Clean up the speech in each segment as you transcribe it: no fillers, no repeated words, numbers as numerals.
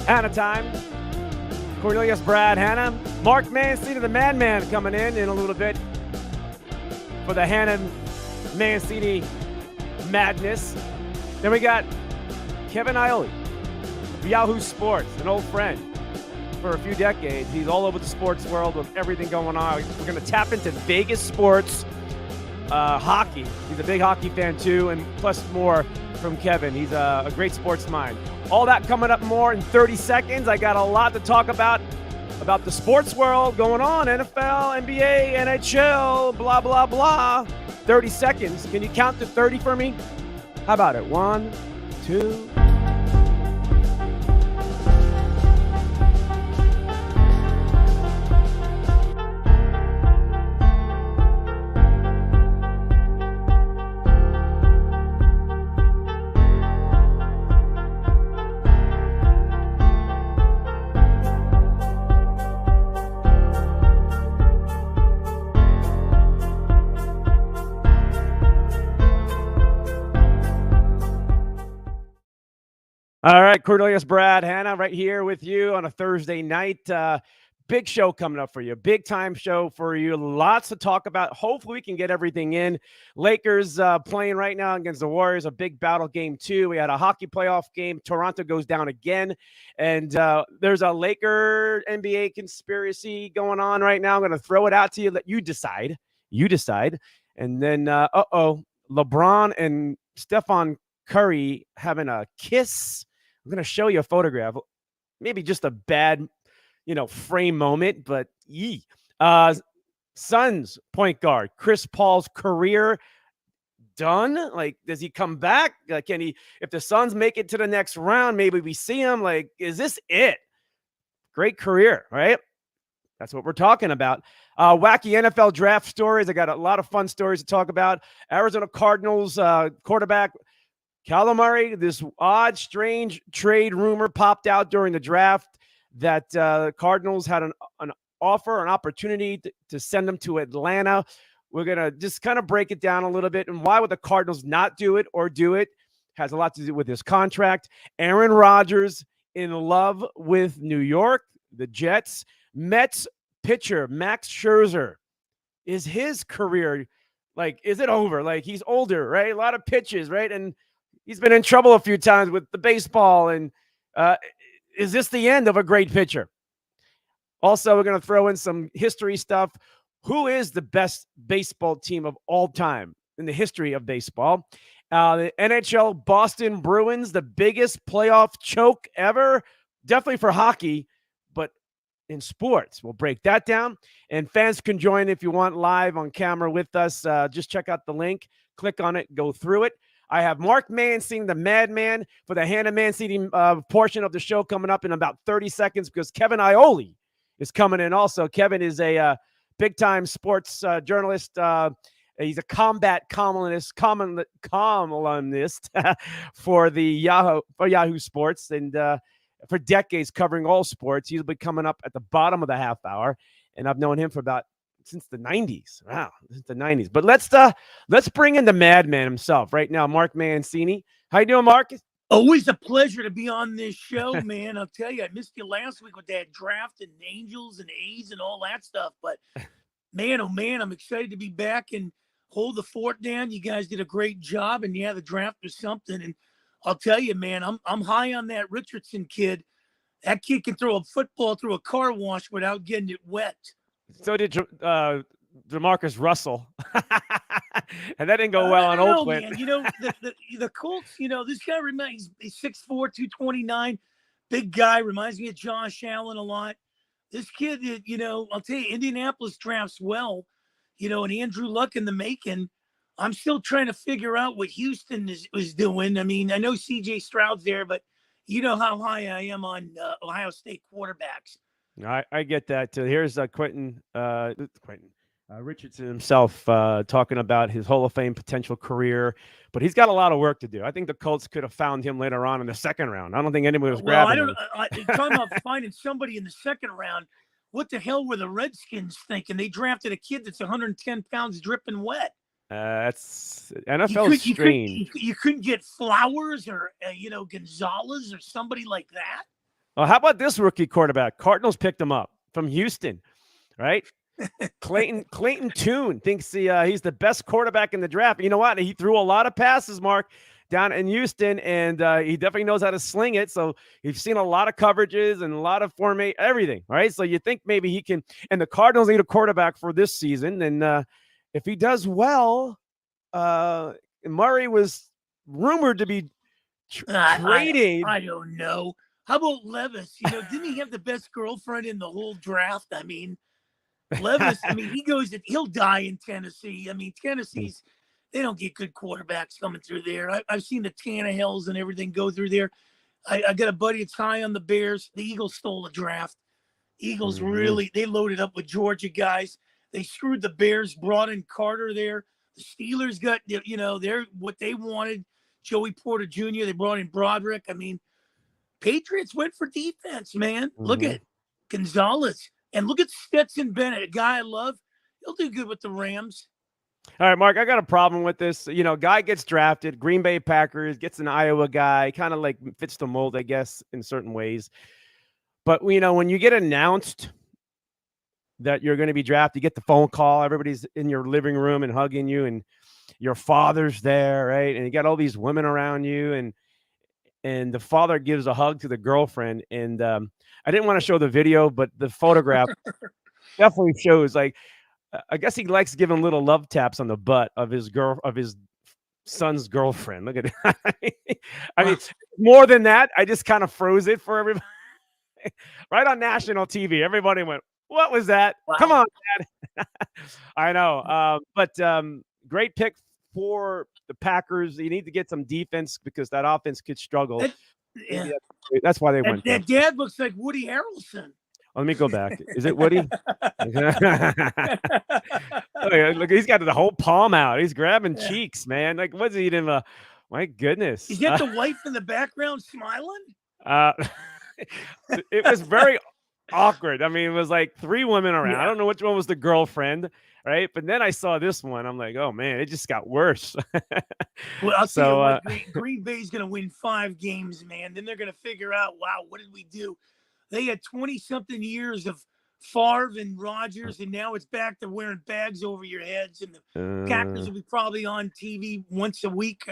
Hanna Time. Cornelius, Brad, Hanna. Mark Mancini, the Madman, coming in a little bit for the Hanna Mancini madness. Then we got Kevin Iole of Yahoo Sports, an old friend for a few decades. He's all over the sports world with everything going on. We're going to tap into Vegas sports, hockey. He's a big hockey fan too, and plus more from Kevin. He's a great sports mind. All that coming up more in 30 seconds. I got a lot to talk about the sports world going on, NFL, NBA, NHL, blah, blah, blah. 30 seconds. Can you count to 30 for me? How about it? 1, 2. All right, Cornelius, Brad, Hanna, right here with you on a Thursday night. Big show coming up for you. Big time show for you. Lots to talk about. Hopefully we can get everything in. Lakers playing right now against the Warriors, a big battle game 2. We had a hockey playoff game. Toronto goes down again. And there's a Laker NBA conspiracy going on right now. I'm going to throw it out to you. Let you decide. You decide. And then, LeBron and Stephon Curry having a kiss. I'm going to show you a photograph. Maybe just a bad, frame moment, but yee. Suns point guard, Chris Paul's career done? Like, does he come back? Can he, if the Suns make it to the next round, maybe we see him? Like, is this it? Great career, right? That's what we're talking about. Wacky NFL draft stories. I got a lot of fun stories to talk about. Arizona Cardinals quarterback Kyler Murray, this odd, strange trade rumor popped out during the draft that the Cardinals had an offer, an opportunity to send him to Atlanta. We're going to just kind of break it down a little bit. And why would the Cardinals not do it or do it? Has a lot to do with his contract. Aaron Rodgers in love with New York, the Jets. Mets pitcher Max Scherzer. Is his career, is it over? Like, he's older, right? A lot of pitches, right? And he's been in trouble a few times with the baseball. And is this the end of a great pitcher? Also, we're going to throw in some history stuff. Who is the best baseball team of all time in the history of baseball? The NHL Boston Bruins, the biggest playoff choke ever. Definitely for hockey, but in sports. We'll break that down. And fans can join if you want live on camera with us. Just check out the link. Click on it. Go through it. I have Mark Mancini, the Madman, for the Hanna Mancini portion of the show coming up in about 30 seconds because Kevin Iole is coming in also. Kevin is a big-time sports journalist. He's a combat columnist for Yahoo Sports, and for decades covering all sports. He's been coming up at the bottom of the half hour, and I've known him for since the 90s. Wow, since the 90s. But let's bring in the madman himself right now, Mark Mancini. How you doing, Mark? Always a pleasure to be on this show, man. I'll tell you, I missed you last week with that draft and Angels and A's and all that stuff. But man, oh man, I'm excited to be back and hold the fort down. You guys did a great job, and yeah, the draft was something. And I'll tell you, man, I'm high on that Richardson kid. That kid can throw a football through a car wash without getting it wet. So did DeMarcus Russell. And that didn't go well on Oakland. Man. The Colts, this guy reminds he's 6'4", 229. Big guy, reminds me of Josh Allen a lot. This kid, I'll tell you, Indianapolis drafts well, and Andrew Luck in the making. I'm still trying to figure out what Houston was doing. I mean, I know C.J. Stroud's there, but you know how high I am on Ohio State quarterbacks. I get that. Here's Quentin Richardson himself talking about his Hall of Fame potential career, but he's got a lot of work to do. I think the Colts could have found him later on in the second round. I don't think anybody was grabbing him. Talking about finding somebody in the second round. What the hell were the Redskins thinking? They drafted a kid that's 110 pounds dripping wet. That's NFL is strange. You couldn't get Flowers or Gonzalez or somebody like that. Well, how about this rookie quarterback? Cardinals picked him up from Houston, right? Clayton Tune thinks he's the best quarterback in the draft. You know what? He threw a lot of passes, Mark, down in Houston, and he definitely knows how to sling it. So you've seen a lot of coverages and a lot of everything, right? So you think maybe he can. And the Cardinals need a quarterback for this season, and if he does well, Murray was rumored to be trading. I don't know. How about Levis? Didn't he have the best girlfriend in the whole draft? I mean, Levis, he'll die in Tennessee. I mean, Tennessee's, they don't get good quarterbacks coming through there. I've seen the Tannehills and everything go through there. I got a buddy that's high on the Bears. The Eagles stole the draft. Eagles really, they loaded up with Georgia guys. They screwed the Bears, brought in Carter there. The Steelers got, they're what they wanted. Joey Porter Jr., they brought in Broderick. I mean, Patriots went for defense, man. Look at Gonzalez. And look at Stetson Bennett, a guy I love. He'll do good with the Rams. All right, Mark, I got a problem with this. Guy gets drafted, Green Bay Packers, gets an Iowa guy, kind of like fits the mold, I guess, in certain ways. But, when you get announced that you're going to be drafted, you get the phone call, everybody's in your living room and hugging you, and your father's there, right? And you got all these women around you, and the father gives a hug to the girlfriend. And I didn't want to show the video, but the photograph definitely shows, like, I guess he likes giving little love taps on the butt of his son's girlfriend. Look at it. I mean, more than that, I just kind of froze it for everybody. Right on national TV, everybody went, "What was that? Wow. Come on, Dad." I know, but great pick for the Packers. You need to get some defense because that offense could struggle. That's why they went. That dad looks like Woody Harrelson. Let me go back. Is it Woody? Look, he's got the whole palm out. He's grabbing cheeks, man. Like, what's he eating? My goodness. Is that the wife in the background smiling? It was very awkward. I mean, it was like three women around. I don't know which one was the girlfriend, right? But then I saw this one. I'm like, oh, man, it just got worse. Well, I'll tell you what, Green Bay's going to win 5 games, man. Then they're going to figure out, wow, what did we do? They had 20-something years of Favre and Rodgers, and now it's back to wearing bags over your heads. And the Packers will be probably on TV once a week.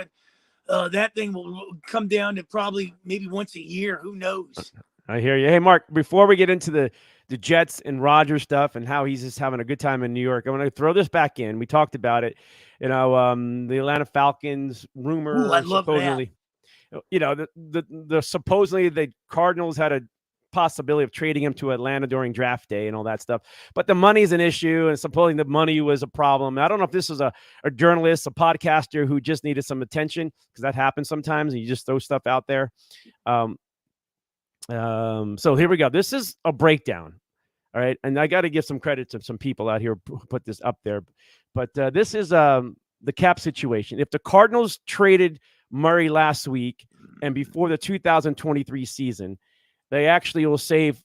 That thing will come down to probably maybe once a year. Who knows? I hear you. Hey, Mark, before we get into the Jets and Rodgers stuff and how he's just having a good time in New York, I want to throw this back in. We talked about it. The Atlanta Falcons rumor. Ooh, I love supposedly, that. The supposedly the Cardinals had a possibility of trading him to Atlanta during draft day and all that stuff. But the money's an issue, and supposedly the money was a problem. I don't know if this is a journalist, a podcaster who just needed some attention, because that happens sometimes, and you just throw stuff out there. So here we go. This is a breakdown. All right. And I got to give some credit to some people out here who put this up there. But this is the cap situation. If the Cardinals traded Murray last week and before the 2023 season, they actually will save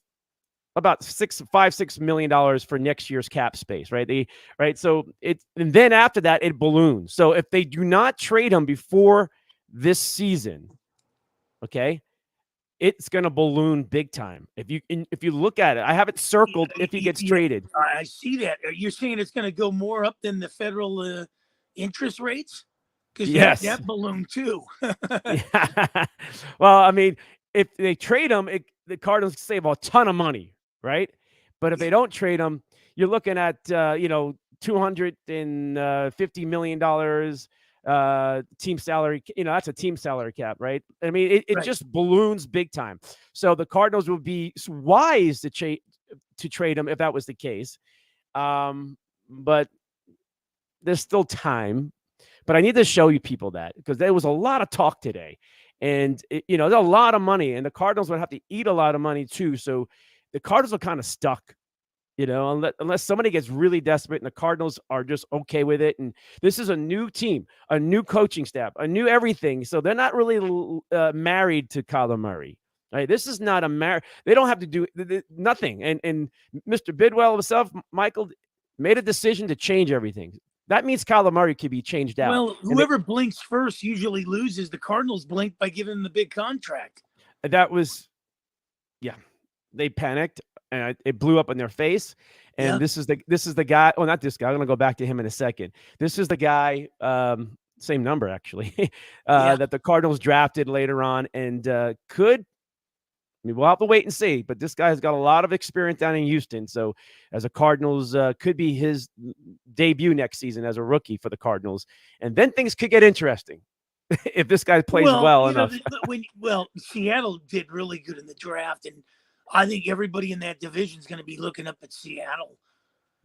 about $6 million for next year's cap space, right? So and then after that, it balloons. So if they do not trade him before this season, okay, it's going to balloon big time. If you look at it, I have it circled if he gets traded. I see that. You're saying it's going to go more up than the federal interest rates? Because that balloon too. Yeah. Well, I mean, if they trade him, the Cardinals save a ton of money, right? But if they don't trade him, you're looking at $250 million team salary. That's a team salary cap, right? I mean, it just balloons big time. So the Cardinals would be wise to trade him if that was the case. But there's still time. But I need to show you people that, because there was a lot of talk today. And, there's a lot of money, and the Cardinals would have to eat a lot of money too. So the Cardinals are kind of stuck, unless somebody gets really desperate, and the Cardinals are just okay with it. And this is a new team, a new coaching staff, a new everything. So they're not really married to Kyler Murray. Right? This is not a marriage. They don't have to do nothing. And Mr. Bidwell himself, Michael, made a decision to change everything. That means Kyler Murray could be changed out. Well, whoever blinks first usually loses. The Cardinals blinked by giving him the big contract. That was Yeah, they panicked and it blew up in their face. And Yeah, this is the guy. Oh, not this guy. I'm gonna go back to him in a second. This is the guy. Same number actually. yeah. That the Cardinals drafted later on, and could. I mean, we'll have to wait and see. But this guy has got a lot of experience down in Houston. So, as a Cardinals, could be his debut next season as a rookie for the Cardinals, and then things could get interesting if this guy plays Well, well enough. Seattle did really good in the draft, and I think everybody in that division is going to be looking up at Seattle.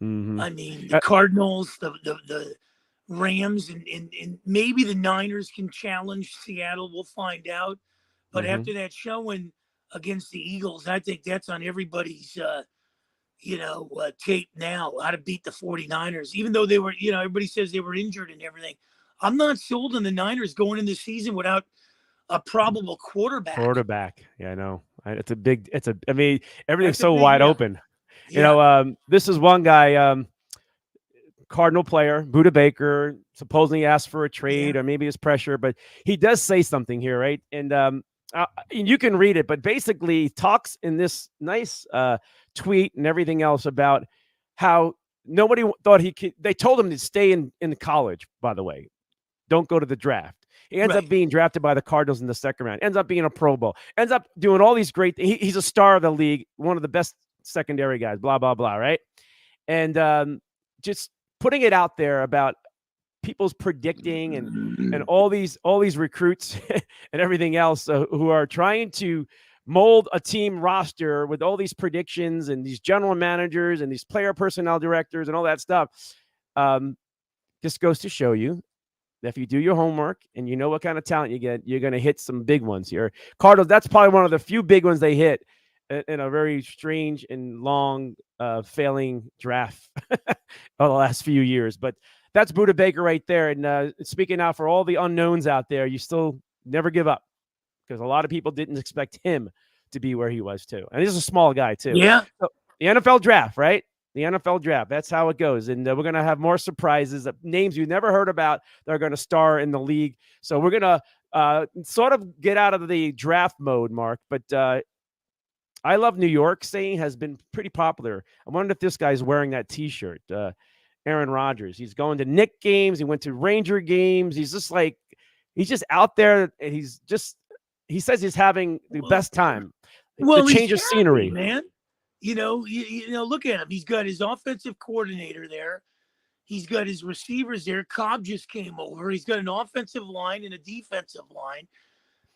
Mm-hmm. I mean, the Cardinals, the Rams, and maybe the Niners can challenge Seattle. We'll find out. But after that showing against the Eagles, I think that's on everybody's, tape now, how to beat the 49ers, even though they were, everybody says they were injured and everything. I'm not sold on the Niners going in the season without a probable quarterback. Yeah, I know. I mean, everything's That's a so big wide yeah. open. Yeah. This is one guy, Cardinal player, Buda Baker, supposedly asked for a trade or maybe it's pressure, but he does say something here, right? And you can read it, but basically talks in this nice tweet and everything else about how nobody thought he could. They told him to stay in college, by the way. Don't go to the draft. He ends up being drafted by the Cardinals in the second round, ends up being a Pro Bowl, ends up doing all these great things. He's a star of the league, one of the best secondary guys, blah, blah, blah, right? And just putting it out there about people's predicting and all these recruits and everything else who are trying to mold a team roster with all these predictions and these general managers and these player personnel directors and all that stuff. This goes to show you that if you do your homework and you know what kind of talent you get, you're going to hit some big ones here. Cardinals, that's probably one of the few big ones they hit in a very strange and long failing draft of the last few years. But that's Buda Baker right there. And speaking out for all the unknowns out there, you still never give up because a lot of people didn't expect him to be where he was too. And he's a small guy too. Yeah. So the NFL draft, right? The NFL draft. That's how it goes. And we're going to have more surprises, names you never heard about that are going to star in the league. So we're going to sort of get out of the draft mode, Mark. But I Love New York saying has been pretty popular. I wonder if this guy's wearing that T-shirt. Aaron Rodgers. He's going to Knick games. He went to Ranger games. He's just out there. And he says he's having the best time. Well, the change of scenery, man. You know, look at him. He's got his offensive coordinator there. He's got his receivers there. Cobb just came over. He's got an offensive line and a defensive line.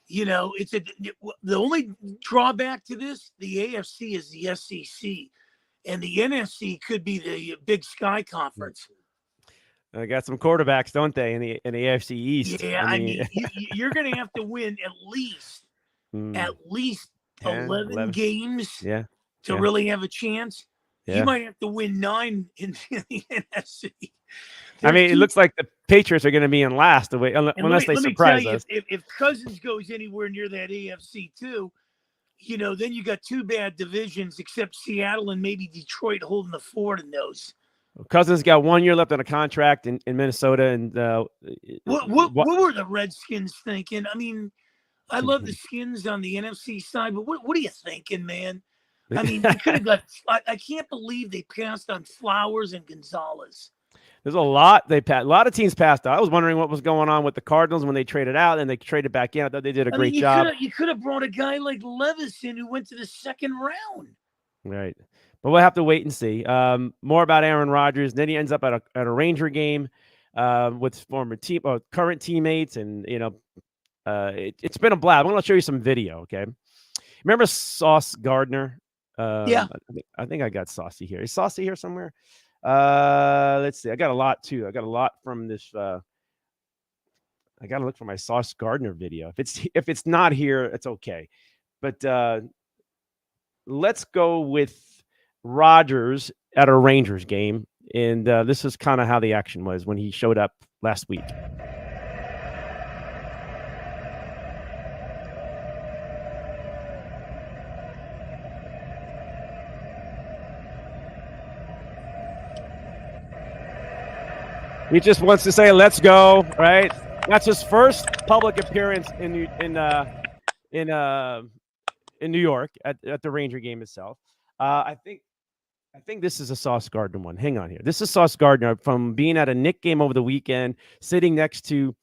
You know, the only drawback to this, the AFC is the SEC, and the NFC could be the Big Sky Conference. They got some quarterbacks, don't they, in the AFC East? Yeah, I mean you're going to have to win at least 10, 11 games to really have a chance. Yeah. You might have to win 9 in the NFC. I mean, it looks like the Patriots are going to be in last, unless they surprise us. If Cousins goes anywhere near that AFC too, you know, then you got 2 bad divisions except Seattle and maybe Detroit holding the fort in those. Cousins got 1 year left on a contract in Minnesota. And what were the Redskins thinking? I mean, I love the Skins on the NFC side, but what are you thinking, man? I mean, you could have got. I can't believe they passed on Flowers and Gonzalez. There's a lot a lot of teams passed out. I was wondering what was going on with the Cardinals when they traded out and they traded back in. I thought they did a great job. You could have brought a guy like Levis in who went to the second round. Right. But we'll have to wait and see. More about Aaron Rodgers. Then he ends up at a Ranger game with current teammates. And, you know, it's been a blast. I'm going to show you some video, okay? Remember Sauce Gardner? Yeah. I think I got Saucy here. Is Saucy here somewhere? Let's see. I got a lot too. I got a lot from this. I got to look for my Sauce Gardner video. If it's not here, it's okay. But let's go with Rodgers at a Rangers game, and this is kind of how the action was when he showed up last week. He just wants to say, "Let's go!" Right? That's his first public appearance in in New York at the Ranger game itself. I think this is a Sauce Gardner one. Hang on here. This is Sauce Gardner from being at a Knick game over the weekend, sitting next to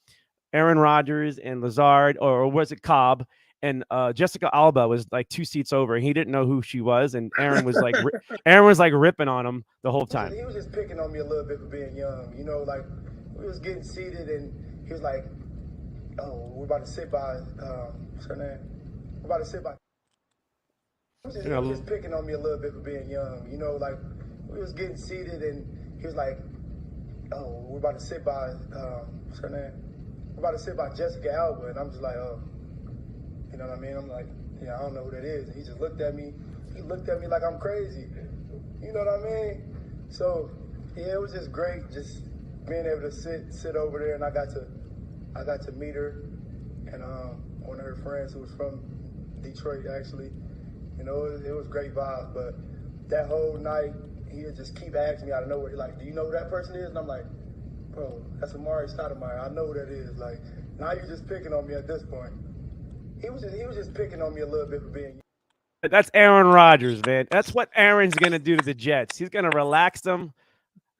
Aaron Rodgers and Lazard, or was it Cobb? And Jessica Alba was like 2 seats over. And he didn't know who she was, and Aaron was like ripping on him the whole time. He was just picking on me a little bit for being young. You know, like we was getting seated, and he was like, "Oh, we're about to sit by what's her name? We're about to sit by." He was just picking on me a little bit for being young. You know, like we was getting seated, and he was like, "Oh, we're about to sit by what's her name? We're about to sit by Jessica Alba," and I'm just like, "Oh." You know what I mean? I'm like, yeah, I don't know who that is. And he just looked at me. He looked at me like I'm crazy. You know what I mean? So, yeah, it was just great just being able to sit over there, and I got to meet her and one of her friends who was from Detroit, actually. You know, it was great vibes, but that whole night, he would just keep asking me out of nowhere, like, "Do you know who that person is?" And I'm like, "Bro, that's Amari Stoudemire. I know who that is." Like, now you're just picking on me at this point. He was just picking on me a little bit for being. That's Aaron Rodgers, man. That's what Aaron's gonna do to the Jets. He's gonna relax them.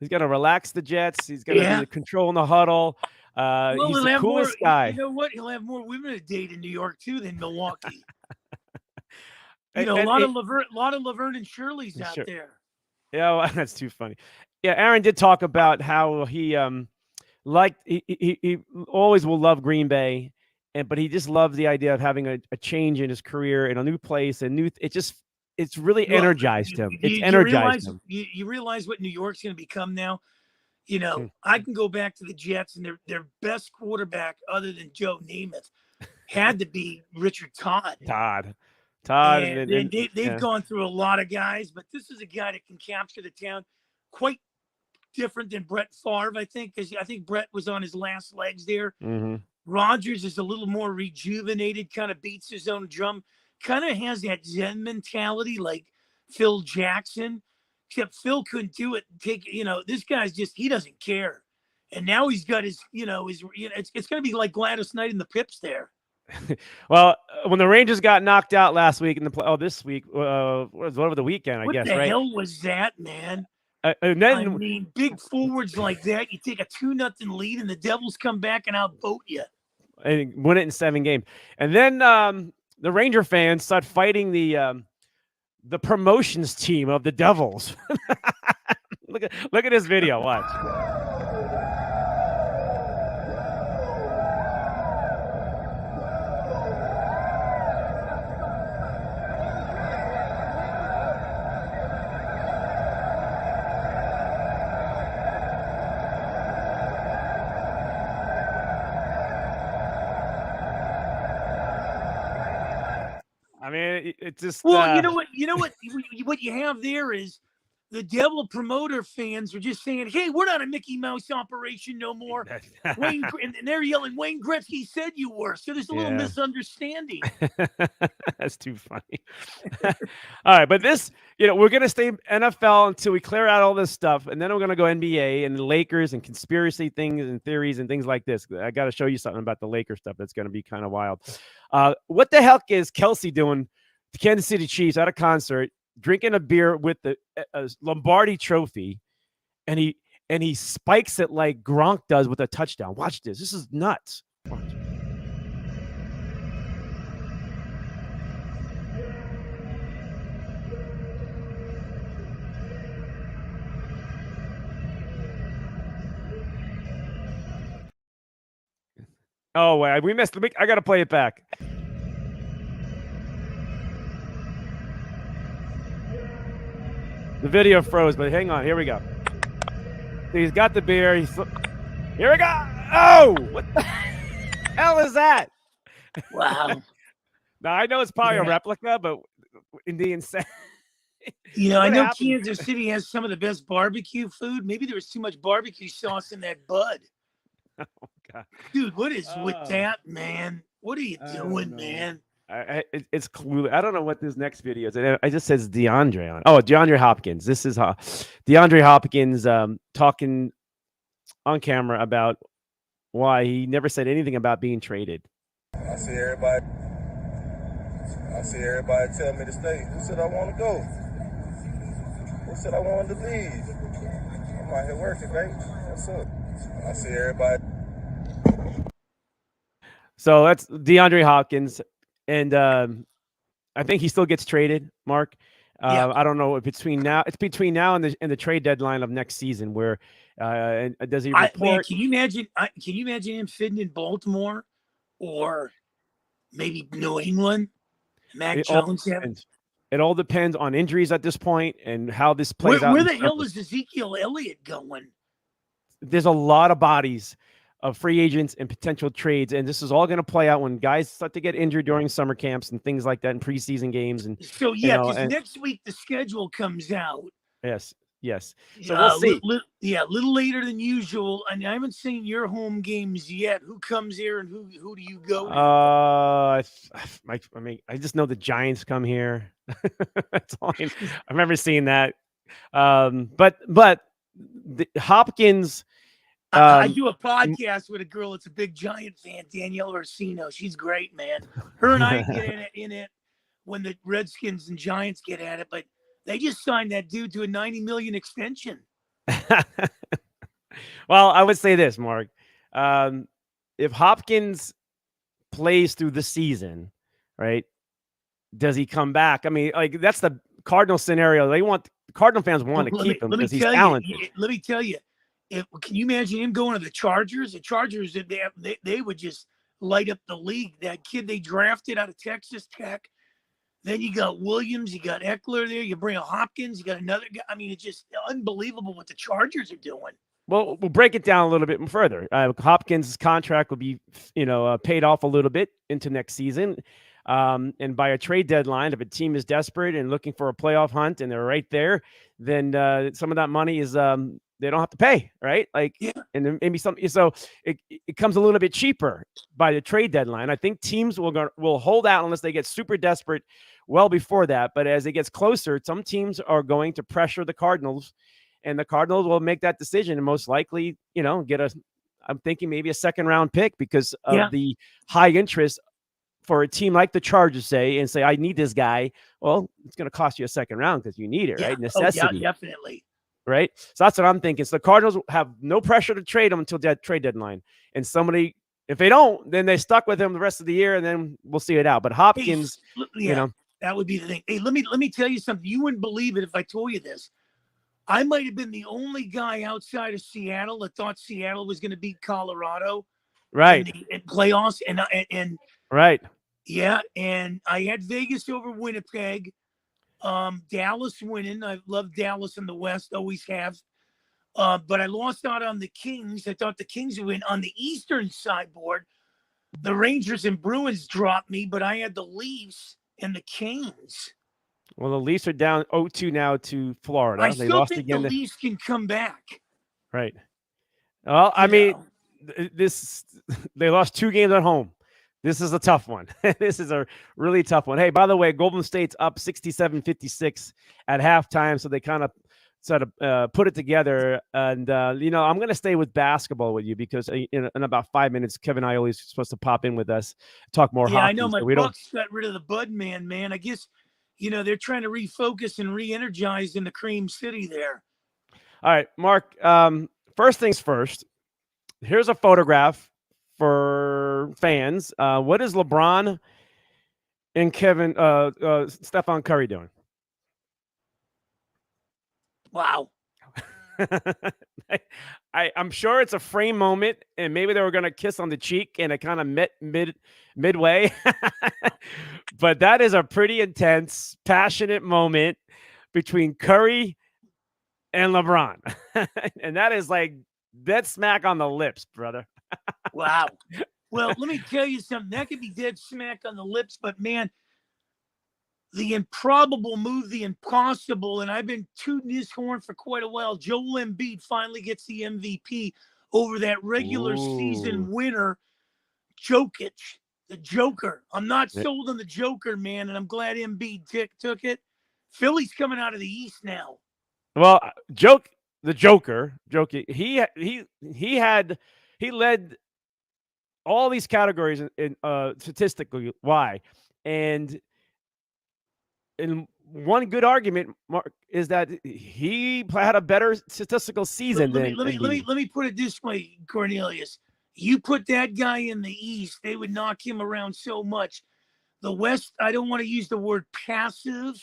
He's gonna relax the Jets. He's gonna be the control in the huddle. He's the coolest guy. You know what? He'll have more women to date in New York too than Milwaukee. A lot of Laverne and Shirley's out there. Yeah, well, that's too funny. Yeah, Aaron did talk about how he he always will love Green Bay. But he just loved the idea of having a change in his career in a new place and it's really energized him. It's energized him. You realize what New York's going to become now? You know, I can go back to the Jets, and their best quarterback other than Joe Namath had to be Richard Todd. And they've gone through a lot of guys, but this is a guy that can capture the town. Quite different than Brett Favre, I think, because I think Brett was on his last legs there. Mm-hmm. Rodgers is a little more rejuvenated, kind of beats his own drum, kind of has that Zen mentality like Phil Jackson, except Phil couldn't do it. This guy's he doesn't care. And now he's got it's going to be like Gladys Knight and the Pips there. Well, when the Rangers got knocked out last week this week, over the weekend, I guess, right? What the hell was that, man? And then, big forwards like that, you take a 2-0 lead and the Devils come back and outvote you. And win it in 7 games. And then the Ranger fans start fighting the promotions team of the Devils. Look at this video. Watch. I mean, it's just. Well, you know what? What you have there is the Devil promoter fans are just saying, "Hey, we're not a Mickey Mouse operation no more." And they're yelling, "Wayne Gretzky said you were." So there's a little misunderstanding. That's too funny. All right, but this, we're gonna stay NFL until we clear out all this stuff, and then we're gonna go NBA and the Lakers and conspiracy things and theories and things like this. I got to show you something about the Lakers stuff that's gonna be kind of wild. What the heck is Kelsey doing? The Kansas City Chiefs at a concert, drinking a beer with the Lombardi Trophy, and he spikes it like Gronk does with a touchdown. Watch this. This is nuts. Watch. Oh, wait, we missed. I got to play it back. The video froze, but hang on. Here we go. He's got the beer. Here we go. Oh, what the hell is that? Wow. Now, I know it's probably a replica, but in the insane. I know Kansas City has some of the best barbecue food. Maybe there was too much barbecue sauce in that bud. Oh, God. Dude, what is with that, man? What are you doing, man? It's clueless. I don't know what this next video is. It just says DeAndre on. Oh, DeAndre Hopkins. This is DeAndre Hopkins talking on camera about why he never said anything about being traded. I see everybody I see everybody tell me to stay. Who said I want to go? Who said I wanted to leave? I'm out here working, babe. What's up? I see everybody. So that's DeAndre Hopkins, and I think he still gets traded, Mark. Yeah. I don't know if between now and the trade deadline of next season where does he Man, report? can you imagine? Can you imagine him fitting in Baltimore or maybe New England? Mac It all Jones having. depends. It all depends on injuries at this point and how this plays out. Where In the hell December. is Ezekiel Elliott going? There's a lot of bodies of free agents and potential trades, and this is all going to play out when guys start to get injured during summer camps and things like that in preseason games. And So you yeah, know, because and next week the schedule comes out. yes. So we'll see. A little later than usual, and I haven't seen your home games yet. Who comes here and who do you go to? I just know the Giants come here. That's all I remember seeing that. But the Hopkins. I do a podcast with a girl that's a big Giant fan, Danielle Orsino. She's great, man. Her and I get in it when the Redskins and Giants get at it, but they just signed that dude to a $90 million extension. Well, I would say this, Mark. If Hopkins plays through the season, right? Does he come back? I mean, like that's the Cardinal scenario. Cardinal fans want to keep him because he's talented. Let me tell you, can you imagine him going to the Chargers? The Chargers, they would just light up the league. That kid they drafted out of Texas Tech. Then you got Williams, you got Eckler there. You bring a Hopkins, you got another guy. I mean, it's just unbelievable what the Chargers are doing. Well, we'll break it down a little bit further. Hopkins' contract will be, paid off a little bit into next season. And by a trade deadline, if a team is desperate and looking for a playoff hunt and they're right there, then some of that money is they don't have to pay, right? Like, yeah. And then maybe something. So it comes a little bit cheaper by the trade deadline. I think teams will hold out unless they get super desperate well before that. But as it gets closer, some teams are going to pressure the Cardinals, and the Cardinals will make that decision and most likely, I'm thinking maybe a second round pick because of the high interest for a team like the Chargers, say, I need this guy. Well, it's going to cost you a second round because you need it, right? Necessity. Oh, yeah, definitely. Right. So that's what I'm thinking. So the Cardinals have no pressure to trade him until that trade deadline. And if they don't, then they're stuck with him the rest of the year, and then we'll see it out. But Hopkins, that would be the thing. Hey, let me tell you something. You wouldn't believe it if I told you this. I might have been the only guy outside of Seattle that thought Seattle was going to beat Colorado, right? In playoffs, and right. Yeah, and I had Vegas over Winnipeg. Dallas winning. I love Dallas in the West, always have. But I lost out on the Kings. I thought the Kings would win. On the Eastern sideboard, the Rangers and Bruins dropped me, but I had the Leafs and the Canes. Well, the Leafs are down 0-2 now to Florida. I still think the Leafs can come back. Right. Well, I mean, they lost 2 games at home. This is a tough one. This is a really tough one. Hey, by the way, Golden State's up 67-56 at halftime, so they kind of sort of put it together. And, I'm going to stay with basketball with you because in about 5 minutes, Kevin Iole is supposed to pop in with us, talk more hockey. Yeah, I know my Bucks got rid of the Budman, man. I guess, they're trying to refocus and re-energize in the Cream City there. All right, Mark, first things first, here's a photograph for fans. What is LeBron and Stephen Curry doing? Wow. I'm sure it's a frame moment, and maybe they were going to kiss on the cheek, and it kind of met midway. But that is a pretty intense, passionate moment between Curry and LeBron. And that is like dead smack on the lips, brother. Wow. Well, let me tell you something. That could be dead smack on the lips, but man, the improbable move, the impossible, and I've been tooting his horn for quite a while. Joel Embiid finally gets the MVP over that regular season winner, Jokic, the Joker. I'm not sold on the Joker, man, and I'm glad Embiid took it. Philly's coming out of the East now. Well, the Joker, he led all these categories in statistically. Why? And and one good argument, Mark, is that he had a better statistical season than Embiid. Let me put it this way, Cornelius. You put that guy in the East, they would knock him around so much. The West, I don't want to use the word passive,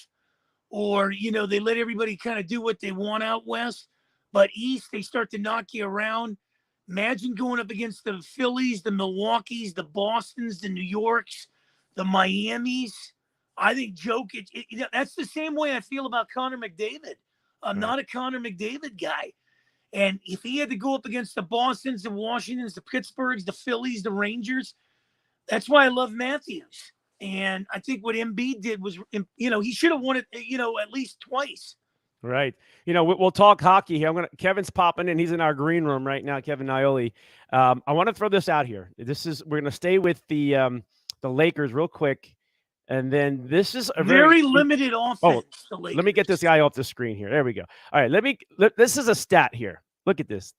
or they let everybody kind of do what they want out West. But East, they start to knock you around. Imagine going up against the Phillies, the Milwaukees, the Bostons, the New Yorks, the Miamis. I think Jokic, that's the same way I feel about Connor McDavid. I'm not a Connor McDavid guy. And if he had to go up against the Bostons, the Washingtons, the Pittsburghs, the Phillies, the Rangers, that's why I love Matthews. And I think what Embiid did was, he should have won it, at least twice. Right. We'll talk hockey here. Kevin's popping in. He's in our green room right now, Kevin Ioli. I want to throw this out here. We're going to stay with the Lakers real quick. And then this is a very limited offense. Oh, let me get this guy off the screen here. There we go. All right. This is a stat here. Look at this.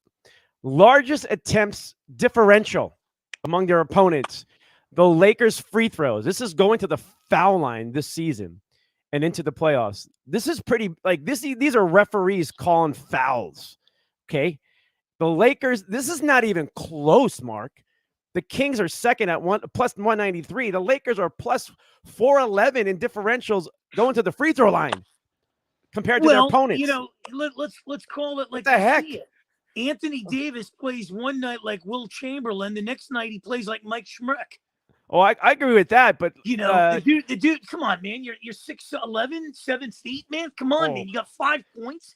Largest attempts differential among their opponents. The Lakers free throws. This is going to the foul line this season and into the playoffs. This is pretty these are referees calling fouls. Okay. The Lakers, this is not even close, Mark. The Kings are second at plus 193. The Lakers are plus 411 in differentials going to the free throw line compared to their opponents. Let's call it like what the heck. Anthony Davis plays one night like Will Chamberlain. The next night he plays like Mike Schmurk. Oh, I agree with that, but the dude, come on, man. You're 6'11", 7 feet, man. Come on, man. You got 5 points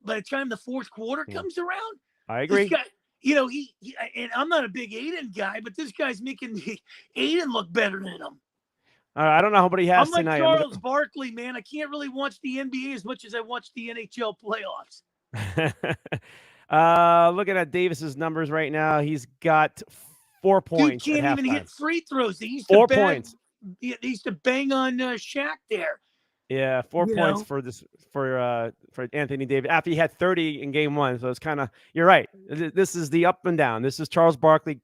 by the time the fourth quarter comes around. I agree. This guy, he and I'm not a big Aiden guy, but this guy's making Aiden look better than him. I don't know how many he has I'm like tonight. Charles Barkley, man. I can't really watch the NBA as much as I watch the NHL playoffs. Looking at Davis's numbers right now, he's got 4 points. Dude can't even hit free throws. They used 4 points. They used to bang on Shaq there. Yeah, 4 points for Anthony Davis after he had 30 in game one. So it's kind of, you're right. This is the up and down. This is Charles Barkley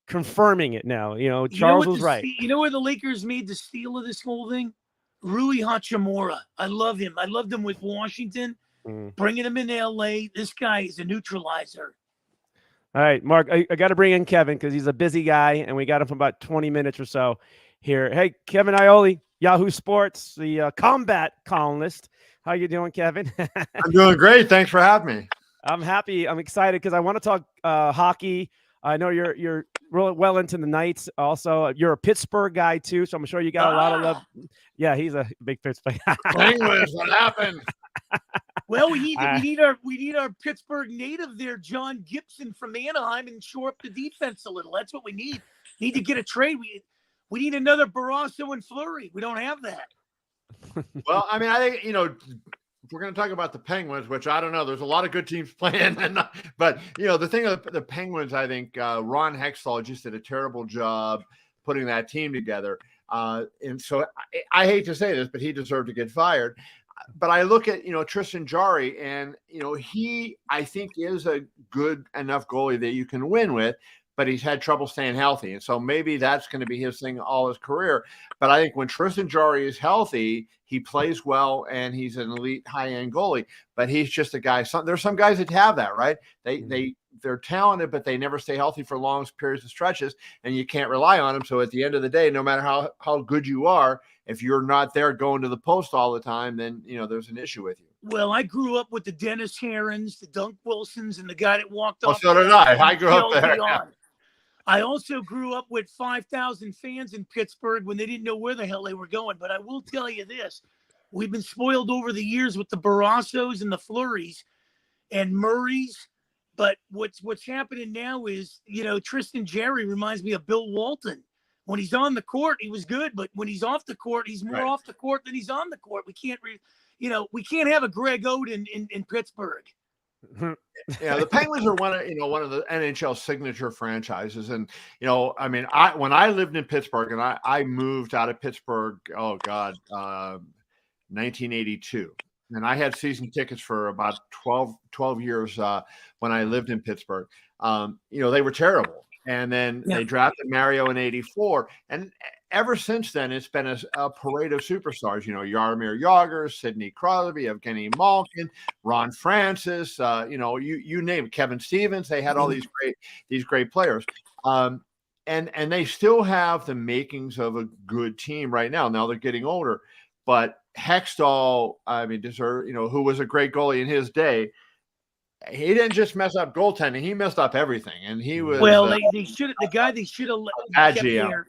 confirming it now. Charles was right. You know where the Lakers made the steal of this whole thing? Rui Hachimura. I love him. I loved him with Washington. Bringing him into LA. This guy is a neutralizer. All right, Mark, I got to bring in Kevin because he's a busy guy, and we got him for about 20 minutes or so here. Hey, Kevin Ioli, Yahoo Sports, the combat columnist. How you doing, Kevin? I'm doing great. Thanks for having me. I'm happy. I'm excited because I want to talk hockey. I know you're really well into the Knights. Also, you're a Pittsburgh guy too, so I'm sure you got a lot of love. Yeah, he's a big Pittsburgh. Penguins, what happened? Well, we need our Pittsburgh native there, John Gibson from Anaheim, and shore up the defense a little. That's what we need. Need to get a trade. We need another Barrasso and Fleury. We don't have that. Well, I mean, I think if we're going to talk about the Penguins, which I don't know, there's a lot of good teams playing, but the thing of the Penguins, I think Ron Hextall just did a terrible job putting that team together. And so I hate to say this, but he deserved to get fired. But I look at, Tristan Jarry, and, he, I think, is a good enough goalie that you can win with, but he's had trouble staying healthy. And so maybe that's going to be his thing all his career. But I think when Tristan Jarry is healthy, he plays well and he's an elite high-end goalie. But he's just a guy. There's some guys that have that, right? They're talented, but they never stay healthy for long periods of stretches, and you can't rely on them. So at the end of the day, no matter how good you are, if you're not there going to the post all the time, then, there's an issue with you. Well, I grew up with the Dennis Herons, the Dunk Wilsons, and the guy that walked off. So did I. I grew up there. I also grew up with 5,000 fans in Pittsburgh when they didn't know where the hell they were going. But I will tell you this. We've been spoiled over the years with the Barrassos and the Fleuries and Murrays. But what's happening now is, Tristan Jarry reminds me of Bill Walton. When he's on the court, he was good. But when he's off the court, he's more off the court than he's on the court. We can't have a Greg Oden in Pittsburgh. Yeah, the Penguins are one of the NHL signature franchises, and when I lived in Pittsburgh, and I moved out of Pittsburgh, 1982, and I had season tickets for about 12 years when I lived in Pittsburgh. They were terrible, and then they drafted Mario in '84, and ever since then, it's been a parade of superstars. You know, Jaromir Jagr, Sidney Crosby, Evgeny Malkin, Ron Francis. You name it, Kevin Stevens. They had all these great players. And they still have the makings of a good team right now. Now they're getting older, but Hextall, I mean, who was a great goalie in his day. He didn't just mess up goaltending; he messed up everything. And he was they should the guy they should have kept there.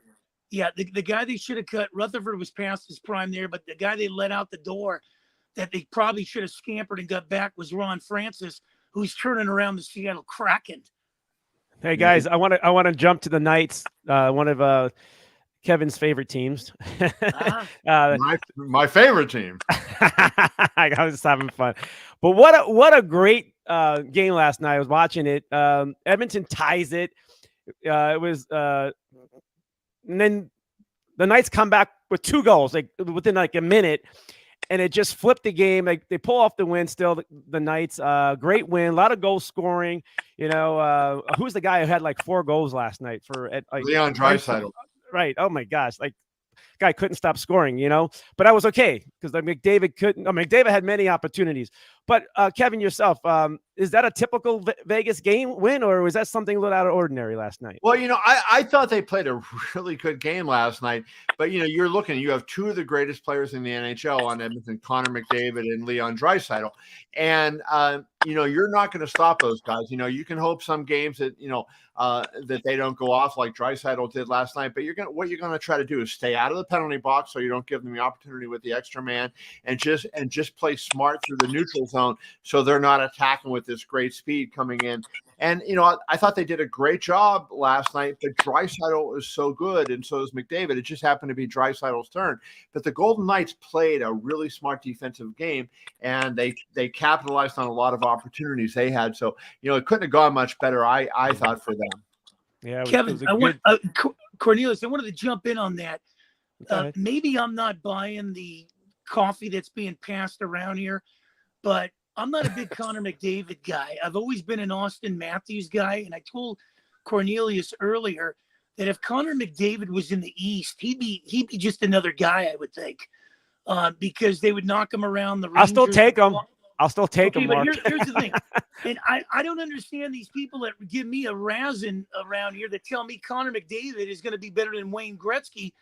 Yeah, the guy they should have cut. Rutherford was past his prime there, but the guy they let out the door that they probably should have scampered and got back was Ron Francis, who's turning around the Seattle Kraken. Hey guys, I want to jump to the Knights, one of Kevin's favorite teams. My favorite team. I was just having fun, but what a great game last night. I was watching it. Edmonton ties it. It was, and then the Knights come back with 2 goals, like within like a minute, and it just flipped the game. Like they pull off the win. Still, the Knights, great win, a lot of goal scoring. You know, who's the guy who had like 4 goals last night for Leon Draisaitl? Right. Oh my gosh. Like, guy couldn't stop scoring, you know, but I was okay because McDavid couldn't. McDavid had many opportunities. But Kevin, yourself, is that a typical Vegas game win, or was that something a little out of ordinary last night? Well, you know, I thought they played a really good game last night. But, you know, you have 2 of the greatest players in the NHL on Edmonton, Connor McDavid and Leon Draisaitl. And, you know, you're not going to stop those guys. You know, you can hope some games that, you know, that they don't go off like Draisaitl did last night. But what you're going to try to do is stay out of the penalty box so you don't give them the opportunity with the extra man, and just play smart through the neutral zone so they're not attacking with this great speed coming in. And, you know, I thought they did a great job last night, but Draisaitl is so good, and so is McDavid. It just happened to be Draisaitl's turn. But the Golden Knights played a really smart defensive game, and they capitalized on a lot of opportunities they had. So, you know, it couldn't have gone much better, I thought, for them. Yeah, Kevin, Cornelius, I wanted to jump in on that. Maybe I'm not buying the coffee that's being passed around here, but I'm not a big Connor McDavid guy. I've always been an Austin Matthews guy, and I told Cornelius earlier that if Connor McDavid was in the East, he'd be just another guy, I would think, because they would knock him around the Rangers. I'll still take him. Okay, but here's the thing, and I don't understand these people that give me a razzing around here that tell me Connor McDavid is going to be better than Wayne Gretzky.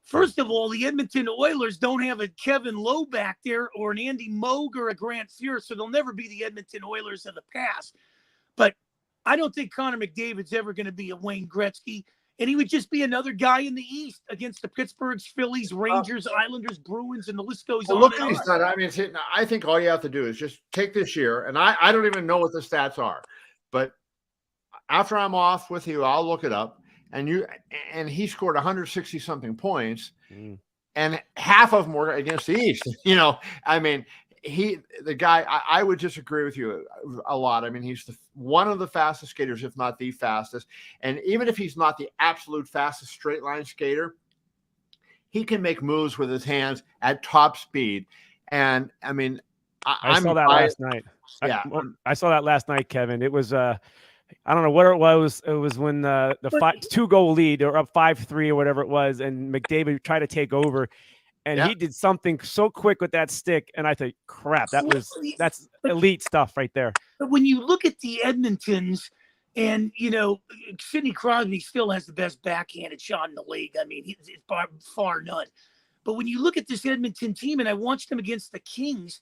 First of all, the Edmonton Oilers don't have a Kevin Lowe back there or an Andy Moog or a Grant Fuhr, so they'll never be the Edmonton Oilers of the past. But I don't think Connor McDavid's ever going to be a Wayne Gretzky, and he would just be another guy in the East against the Pittsburghs, Phillies, Rangers, Islanders, Bruins, and the list goes on. Look at these stats. I mean, I think all you have to do is just take this year, and I don't even know what the stats are, but after I'm off with you, I'll look it up. And he scored 160 something points, and half of them were against the East. You know, I mean, the guy. I would disagree with you a lot. I mean, he's one of the fastest skaters, if not the fastest. And even if he's not the absolute fastest straight line skater, he can make moves with his hands at top speed. And I mean, I saw that last night. Yeah, I saw that last night, Kevin. It was I don't know what it was. It was when the 2-goal lead or up 5-3 or whatever it was, and McDavid tried to take over, and he did something so quick with that stick, and I thought, crap, that's elite stuff right there. But when you look at the Edmontons, and you know, Sidney Crosby still has the best backhanded shot in the league. I mean, it's far none. But when you look at this Edmonton team, and I watched them against the Kings,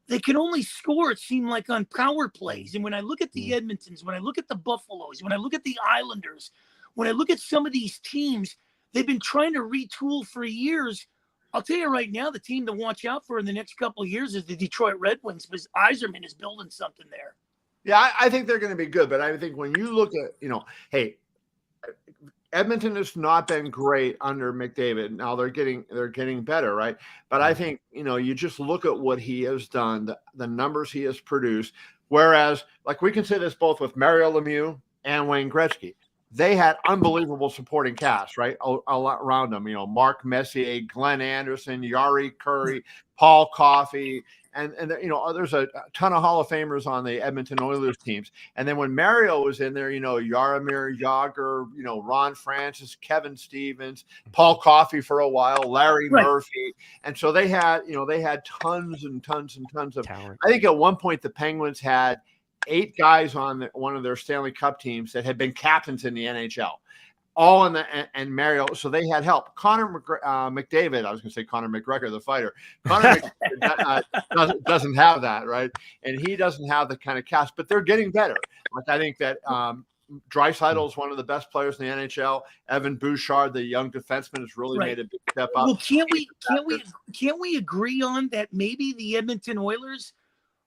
they can only score, it seemed like, on power plays. And when I look at the Edmontons, when I look at the Buffaloes, when I look at the Islanders, when I look at some of these teams, they've been trying to retool for years. I'll tell you right now, the team to watch out for in the next couple of years is the Detroit Red Wings, because Yzerman is building something there. Yeah, I think they're going to be good. But I think when you look at, you know, hey, Edmonton has not been great under McDavid. Now they're getting better, right? But I think, you know, you just look at what he has done, the numbers he has produced. Whereas, like, we can say this both with Mario Lemieux and Wayne Gretzky. they had unbelievable supporting cast, right? A lot around them, Mark Messier, Glenn Anderson, Yari Curry, Paul Coffey, and there's a ton of Hall of Famers on the Edmonton Oilers teams. And then when Mario was in there, Jaromir Jagr, Ron Francis, Kevin Stevens, Paul Coffey for a while, Larry Murphy. And so they had tons and tons and tons of talent. I think at one point the Penguins had 8 guys on one of their Stanley Cup teams that had been captains in the NHL, all in and Mario. So they had help. Connor McDavid, I was going to say Connor McGregor, the fighter. Connor McDavid doesn't have that, right? And he doesn't have the kind of cast, but they're getting better. Like I think that Draisaitl is one of the best players in the NHL. Evan Bouchard, the young defenseman, has really made a big step up. Well, can't we agree on that? Maybe the Edmonton Oilers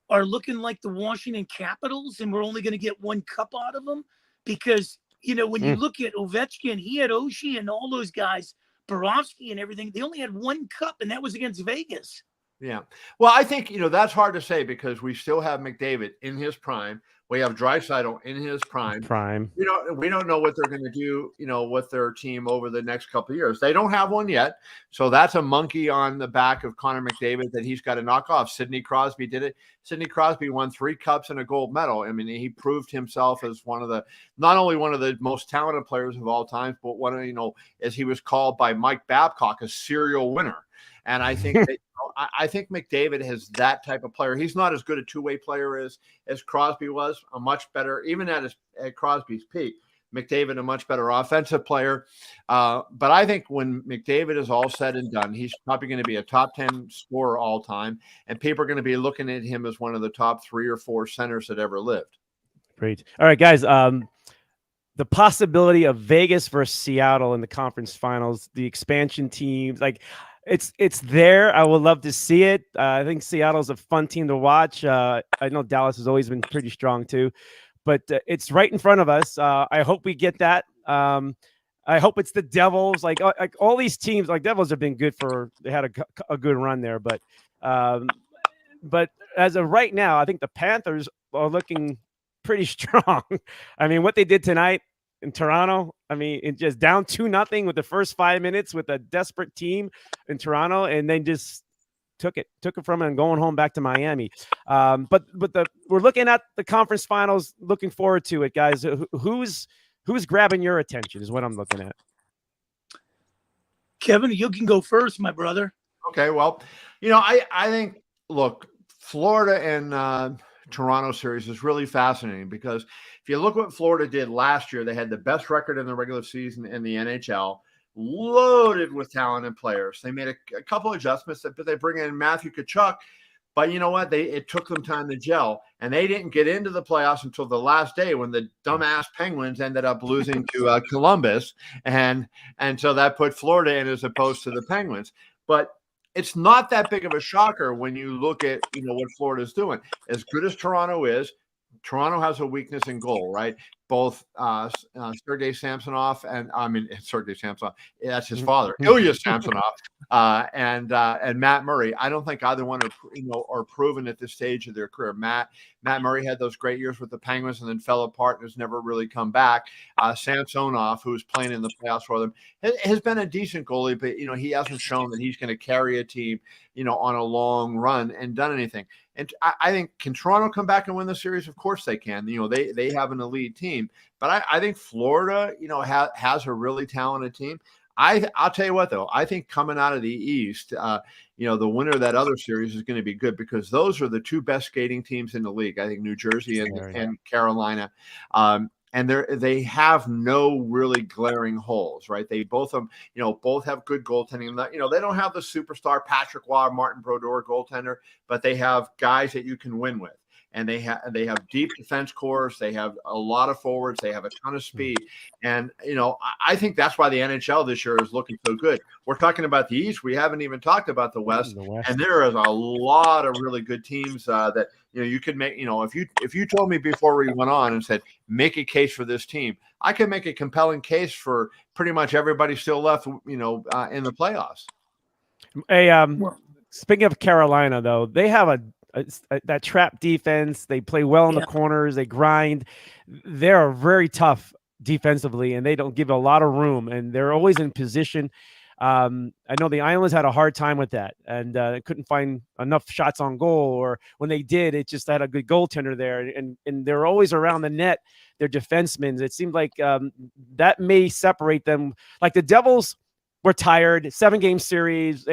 are looking like the Washington Capitals, and we're only going to get 1 cup out of them because, when you look at Ovechkin, he had Oshie and all those guys, Borowski and everything. They only had 1 cup, and that was against Vegas. Yeah. Well, I think, that's hard to say because we still have McDavid in his prime. We have Draisaitl in his prime. We don't know what they're going to do, with their team over the next couple of years. They don't have one yet. So that's a monkey on the back of Connor McDavid that he's got to knock off. Sidney Crosby did it. Sidney Crosby won 3 cups and a gold medal. I mean, he proved himself as not only one of the most talented players of all time, but as he was called by Mike Babcock, a serial winner. And I think that I think McDavid has that type of player. He's not as good a two-way player as Crosby was. A much better, even at Crosby's peak. McDavid a much better offensive player. But I think when McDavid is all said and done, he's probably going to be a top 10 scorer all time, and people are going to be looking at him as one of the top 3 or 4 centers that ever lived. Great. All right, guys. The possibility of Vegas versus Seattle in the conference finals, the expansion teams, it's there. I would love to see it. I think Seattle's a fun team to watch. I know Dallas has always been pretty strong too, but it's right in front of us. I hope we get that. I hope it's the Devils. Like all these teams, like Devils have been good they had a good run there, but as of right now, I think the Panthers are looking pretty strong. I mean, what they did tonight in Toronto, I mean, it just down 2-0 with the first 5 minutes with a desperate team in Toronto, and then just took it from it and going home back to Miami. But we're looking at the conference finals, looking forward to it, guys. Who's grabbing your attention is what I'm looking at. Kevin, you can go first, my brother. Okay, well, I think, look, Florida and Toronto series is really fascinating because if you look what Florida did last year, they had the best record in the regular season in the NHL, loaded with talented players. They made a couple of adjustments, but they bring in Matthew Tkachuk. But you know what? It took them time to gel, and they didn't get into the playoffs until the last day when the dumbass Penguins ended up losing to Columbus, and so that put Florida in as opposed to the Penguins. But it's not that big of a shocker when you look at what Florida's doing. As good as Toronto is, Toronto has a weakness in goal, right? Both Sergei Samsonov Sergei Samsonov, that's his father, Ilya Samsonov, and Matt Murray. I don't think either one are proven at this stage of their career. Matt Murray had those great years with the Penguins and then fell apart and has never really come back. Samsonov, who's playing in the playoffs for them, has been a decent goalie, but he hasn't shown that he's going to carry a team, on a long run and done anything. And I think, can Toronto come back and win the series? Of course they can. They have an elite team. But I think Florida, has a really talented team. I'll tell you what, though. I think coming out of the East, the winner of that other series is going to be good because those are the 2 best skating teams in the league. I think New Jersey and Carolina. And they have no really glaring holes, right? They both have good goaltending. They don't have the superstar Patrick Roy, Martin Brodeur goaltender, but they have guys that you can win with. And they have deep defense cores. They have a lot of forwards. They have a ton of speed. And, I think that's why the NHL this year is looking so good. We're talking about the East. We haven't even talked about the West. And there is a lot of really good teams that, you could make, if you told me before we went on and said, make a case for this team, I could make a compelling case for pretty much everybody still left, in the playoffs. Hey, speaking of Carolina, though, they have that trap defense. They play well in the corners. They grind. They're a very tough defensively, and they don't give a lot of room, and they're always in position. I know the Islanders had a hard time with that, and couldn't find enough shots on goal, or when they did, it just had a good goaltender there, and they're always around the net. They're defensemen. It seemed like that may separate them. Like the Devils were tired, 7-game series.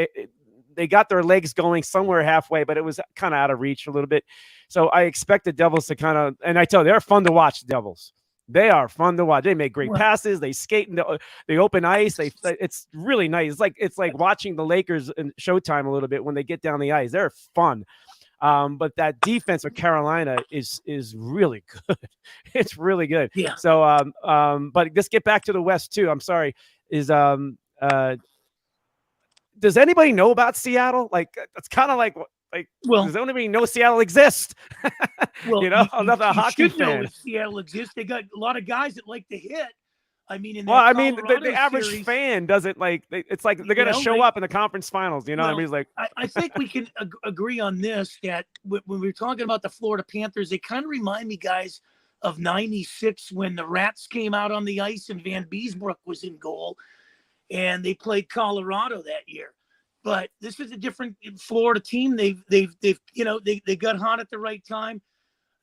They got their legs going somewhere halfway, but it was kind of out of reach a little bit. So I expect the Devils to kind of, and I tell you, they're fun to watch, the Devils. They are fun to watch. They make great passes. They skate in the open ice. It's really nice. It's like watching the Lakers in Showtime a little bit when they get down the ice. They're fun. But that defense of Carolina is really good. It's really good. Yeah. So but let's get back to the West too. I'm sorry. Does anybody know about Seattle? Like, it's kind of like, well, does anybody know Seattle exists? Well, you know, I'm not a you hockey should know fan. if Seattle exists. They got a lot of guys that like to hit. I mean, the average fan doesn't like. It's like they're going to show up in the conference finals. You know, what I mean, it's like I think we can agree on this, that when we're talking about the Florida Panthers, they kind of remind me, guys, of '96 when the Rats came out on the ice and Van Beesbrook was in goal, and they played Colorado that year. But this is a different Florida team. They got hot at the right time.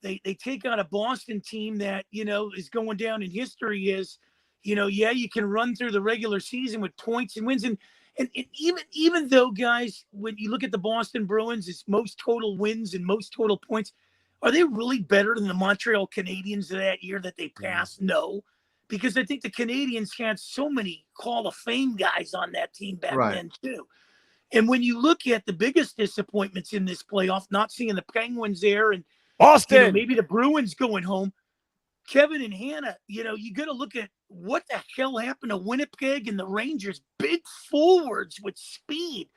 They take on a Boston team that, is going down in history as, you can run through the regular season with points and wins. And even though, guys, when you look at the Boston Bruins, it's most total wins and most total points. Are they really better than the Montreal Canadiens that year that they passed? No, because I think the Canadiens had so many Hall of Fame guys on that team back then too. And when you look at the biggest disappointments in this playoff, not seeing the Penguins there and Boston, maybe the Bruins going home, Kevin and Hannah, you got to look at what the hell happened to Winnipeg and the Rangers. Big forwards with speed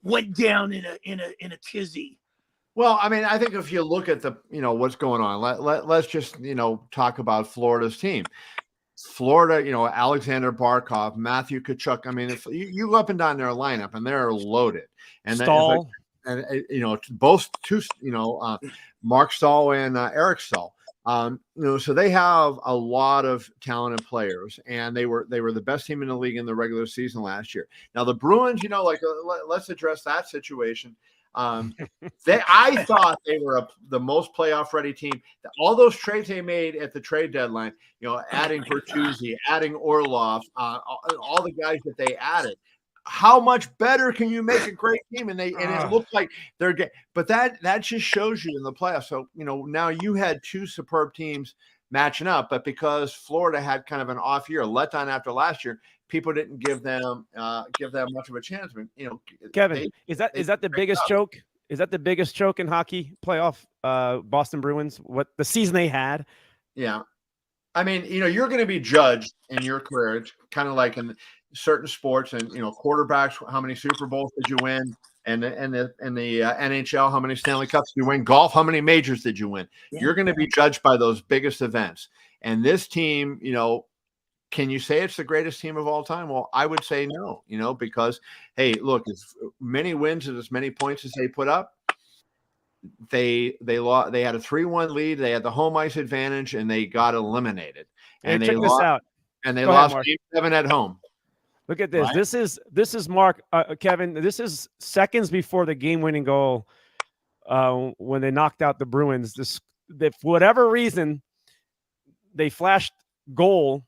went down in a tizzy. Well, I mean, I think if you look at the, what's going on, let's just, talk about Florida's team. Florida, Alexander Barkov, Matthew Tkachuk. I mean, if you go up and down their lineup, and they're loaded, and Stahl, both two, Mark Stahl and Eric Stahl. So they have a lot of talented players, and they were the best team in the league in the regular season last year. Now the Bruins, let's address that situation. I thought they were the most playoff ready team. All those trades they made at the trade deadline, adding Bertuzzi, adding Orlov, all the guys that they added. How much better can you make a great team? And it looks like they're getting, but that just shows you in the playoffs. So, now you had two superb teams matching up, but because Florida had kind of an off year, a letdown after last year, people didn't give them much of a chance. But, Kevin, is that the biggest choke? Is that the biggest choke in hockey playoff? Boston Bruins, what the season they had? Yeah. I mean, you're going to be judged in your career. It's kind of like in certain sports, and quarterbacks, how many Super Bowls did you win? And the NHL, how many Stanley Cups did you win? Golf, how many majors did you win? Yeah. You're going to be judged by those biggest events. And this team, can you say it's the greatest team of all time? Well, I would say no, because, hey, look, as many wins and as many points as they put up, they lost. They had a 3-1 lead. They had the home ice advantage, and they got eliminated. And check this out. And they lost Game 7 at home. Look at this. Right. This is Mark, Kevin. This is seconds before the game-winning goal when they knocked out the Bruins. For whatever reason, they flashed goal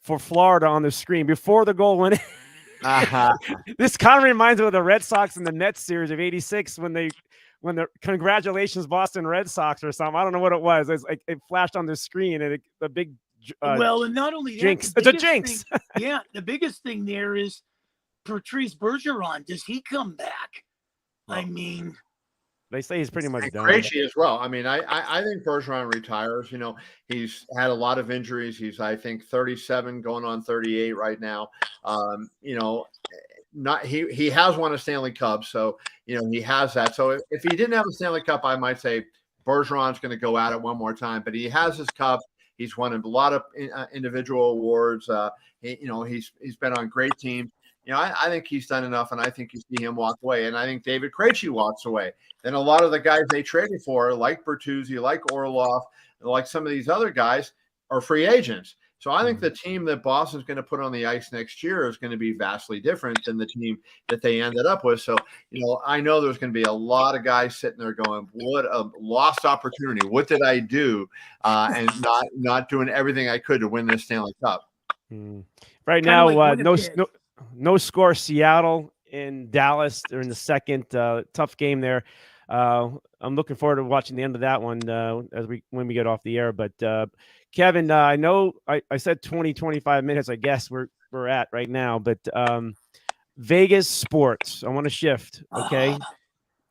for Florida on the screen before the goal went in. This kind of reminds me of the Red Sox and the Mets series of '86 when the congratulations Boston Red Sox or something. I don't know what it was. It's like it flashed on the screen, and the big and not only that, jinx. It's a jinx. Yeah, the biggest thing there is Patrice Bergeron. Does he come back? Well, I mean, they say he's pretty much done. Krejci as well. I mean, I think Bergeron retires. He's had a lot of injuries. He's, I think, 37 going on 38 right now. He has won a Stanley Cup, so he has that. So if he didn't have a Stanley Cup, I might say Bergeron's going to go at it one more time. But he has his cup. He's won a lot of individual awards. He's been on great teams. I think he's done enough, and I think you see him walk away. And I think David Krejci walks away. Then a lot of the guys they traded for, like Bertuzzi, like Orlov, like some of these other guys, are free agents. So I think the team that Boston's going to put on the ice next year is going to be vastly different than the team that they ended up with. So, I know there's going to be a lot of guys sitting there going, what a lost opportunity. What did I do? And not doing everything I could to win this Stanley Cup. Right Kinda now, like no score. Seattle and Dallas are in the second. Tough game there. I'm looking forward to watching the end of that one when we get off the air. But Kevin, I know I said 20-25 minutes. I guess we're at right now. But Vegas sports. I want to shift. Okay,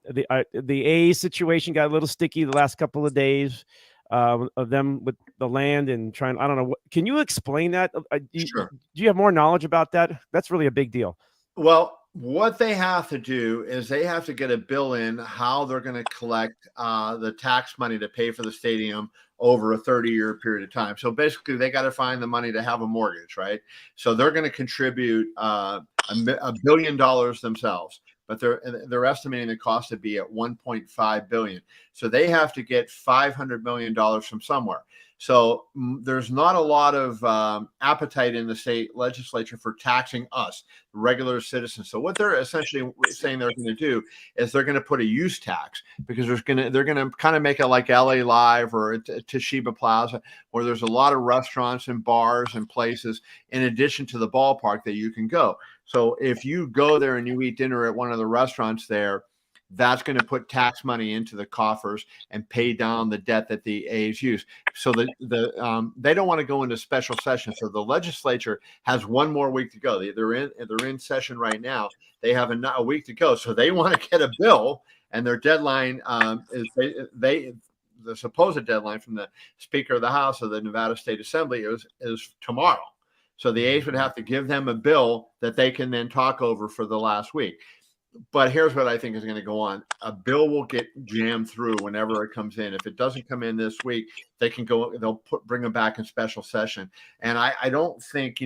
the A's situation got a little sticky the last couple of days. Of them with the land and trying. I don't know. Can you explain that? Sure. Do you have more knowledge about that? That's really a big deal. Well, what they have to do is they have to get a bill in how they're going to collect the tax money to pay for the stadium over a 30-year period of time. So basically, they got to find the money to have a mortgage, right? So they're going to contribute $1 billion themselves, but they're estimating the cost to be at $1.5 billion. So they have to get $500 million from somewhere. So there's not a lot of appetite in the state legislature for taxing us, regular citizens. So what they're essentially saying they're going to do is they're going to put a use tax, because they're going to kind of make it like LA Live or Toshiba Plaza, where there's a lot of restaurants and bars and places in addition to the ballpark that you can go. So if you go there and you eat dinner at one of the restaurants there, that's going to put tax money into the coffers and pay down the debt that the A's use. So they don't want to go into special session. So the legislature has one more week to go. They're in session right now. They have a week to go. So they want to get a bill, and their deadline is the supposed deadline from the Speaker of the House of the Nevada State Assembly is tomorrow. So the A's would have to give them a bill that they can then talk over for the last week. But here's what I think is going to go on. A bill will get jammed through whenever it comes in. If it doesn't come in this week, they'll bring them back in special session. And I don't think,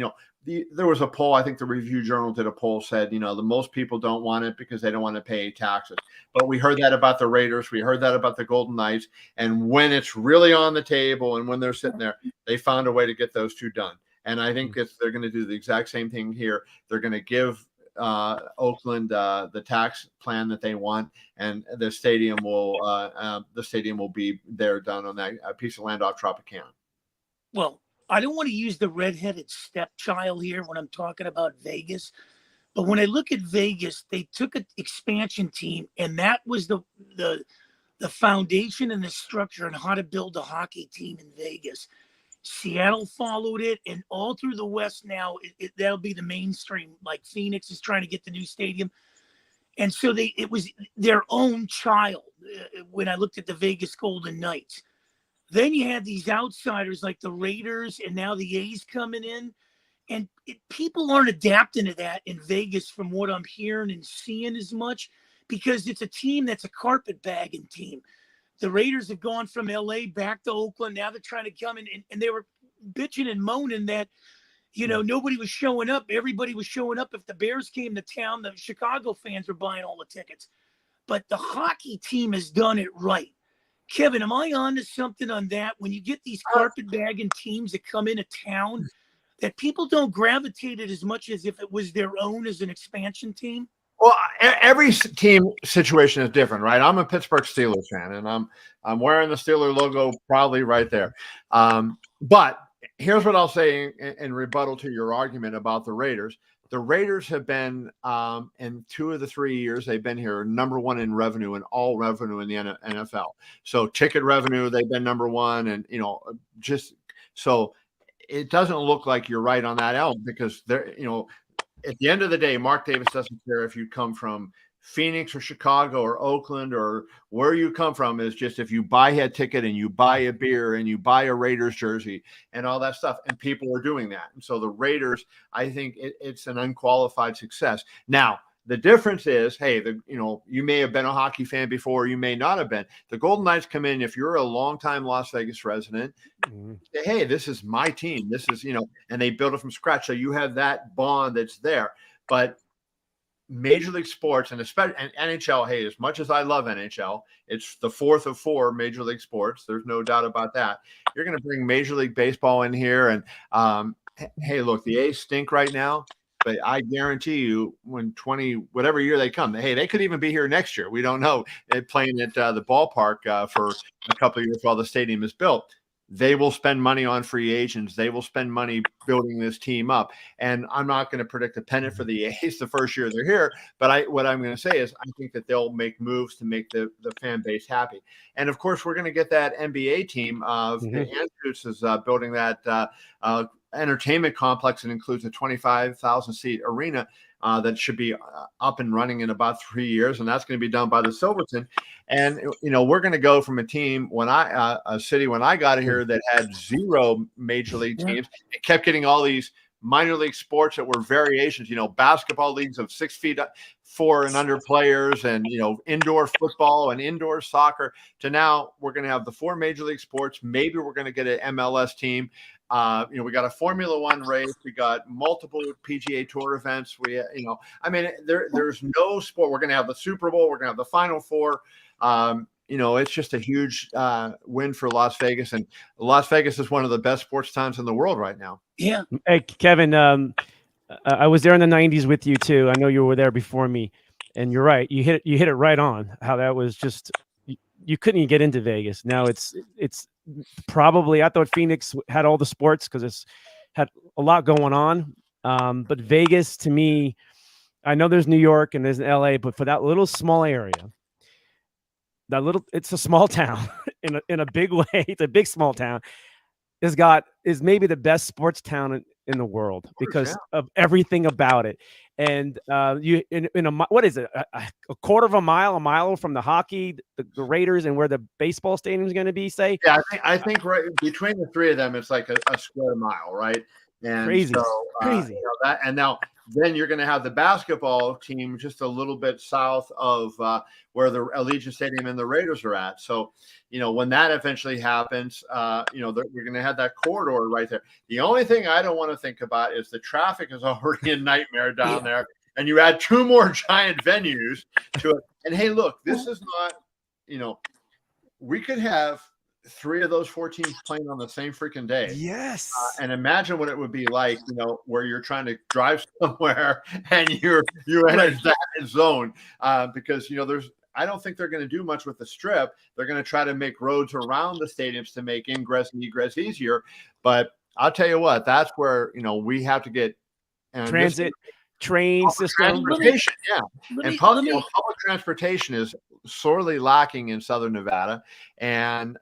there was a poll, I think the Review Journal did a poll, said, the most people don't want it because they don't want to pay taxes. But we heard that about the Raiders. We heard that about the Golden Knights. And when it's really on the table and when they're sitting there, they found a way to get those two done. And I think they're going to do the exact same thing here. They're going to give Oakland the tax plan that they want, and the stadium will be there done on that piece of land off Tropicana. Well, I don't want to use the redheaded stepchild here when I'm talking about Vegas, but when I look at Vegas, they took an expansion team, and that was the foundation and the structure on how to build a hockey team in Vegas. Seattle followed it, and all through the West now, that'll be the mainstream. Like Phoenix is trying to get the new stadium. And so it was their own child when I looked at the Vegas Golden Knights. Then you had these outsiders like the Raiders and now the A's coming in. And people aren't adapting to that in Vegas from what I'm hearing and seeing as much, because it's a team that's a carpetbagging team. The Raiders have gone from LA back to Oakland. Now they're trying to come in, and they were bitching and moaning that, nobody was showing up. Everybody was showing up. If the Bears came to town, the Chicago fans were buying all the tickets. But the hockey team has done it right. Kevin, am I on to something on that? When you get these carpetbagging teams that come into town, that people don't gravitate it as much as if it was their own as an expansion team? Well, every team situation is different, right? I'm a Pittsburgh Steelers fan, and I'm wearing the Steeler logo proudly right there. But here's what I'll say in rebuttal to your argument about the Raiders. The Raiders have been, in 2 of the 3 years they've been here, number one in revenue, and all revenue in the NFL. So ticket revenue, they've been number one, and just so it doesn't look like you're right on that element, because they're at the end of the day, Mark Davis doesn't care if you come from Phoenix or Chicago or Oakland or where you come from. Is just if you buy a ticket and you buy a beer and you buy a Raiders jersey and all that stuff, and people are doing that. And so the Raiders, I think it's an unqualified success. Now, the difference is, hey, you may have been a hockey fan before, you may not have been. The Golden Knights come in, if you're a longtime Las Vegas resident, say, hey, this is my team. This is, and they build it from scratch. So you have that bond that's there. But Major League Sports and especially and NHL. Hey, as much as I love NHL, it's the fourth of four Major League Sports. There's no doubt about that. You're going to bring Major League Baseball in here, and hey, look, the A's stink right now, but I guarantee you, when whatever year they come, hey, they could even be here next year. We don't know. They're playing at the ballpark for a couple of years while the stadium is built. They will spend money on free agents. They will spend money building this team up. And I'm not going to predict a pennant for the A's the first year they're here. But what I'm going to say is I think that they'll make moves to make the fan base happy. And, of course, we're going to get that NBA team. Andrews is building that entertainment complex that includes a 25,000-seat arena that should be up and running in about 3 years, and that's going to be done by the Silverton. And we're going to go from a team a city when I got here that had 0 major league teams. It kept getting all these minor league sports that were variations. Basketball leagues of 6'4" and under players, and indoor football and indoor soccer. To now, we're going to have the 4 major league sports. Maybe we're going to get an MLS team. We got a Formula One race. We got multiple PGA Tour events. There's no sport. We're going to have the Super Bowl. We're going to have the Final Four. It's just a huge win for Las Vegas, and Las Vegas is one of the best sports towns in the world right now. Yeah. Hey, Kevin, I was there in the '90s with you too. I know you were there before me, and you're right. You hit it right on. How that was just you couldn't even get into Vegas. Now it's probably, I thought Phoenix had all the sports because it's had a lot going on. But Vegas, to me, I know there's New York and there's LA, but for that little small area, it's a small town in a big way. It's a big small town. Is maybe the best sports town in the world because of everything about it. And you in what is it? A quarter of a mile from the hockey, the Raiders, and where the baseball stadium is going to be. Say, yeah, I think right between the 3 of them, it's like a square mile, right? And crazy, crazy. And now then you're going to have the basketball team just a little bit south of where the Allegiant Stadium and the Raiders are at. So, when that eventually happens, you're going to have that corridor right there. The only thing I don't want to think about is the traffic is already a nightmare down there. And you add 2 more giant venues to it. And hey, look, this is not, we could have 3 of those 4 teams playing on the same freaking day. Yes. And imagine what it would be like, where you're trying to drive somewhere and you're in that zone because, I don't think they're going to do much with the strip. They're going to try to make roads around the stadiums to make ingress and egress easier. But I'll tell you what, that's where, we have to get transit, train system. Transportation, and public transportation is sorely lacking in Southern Nevada. And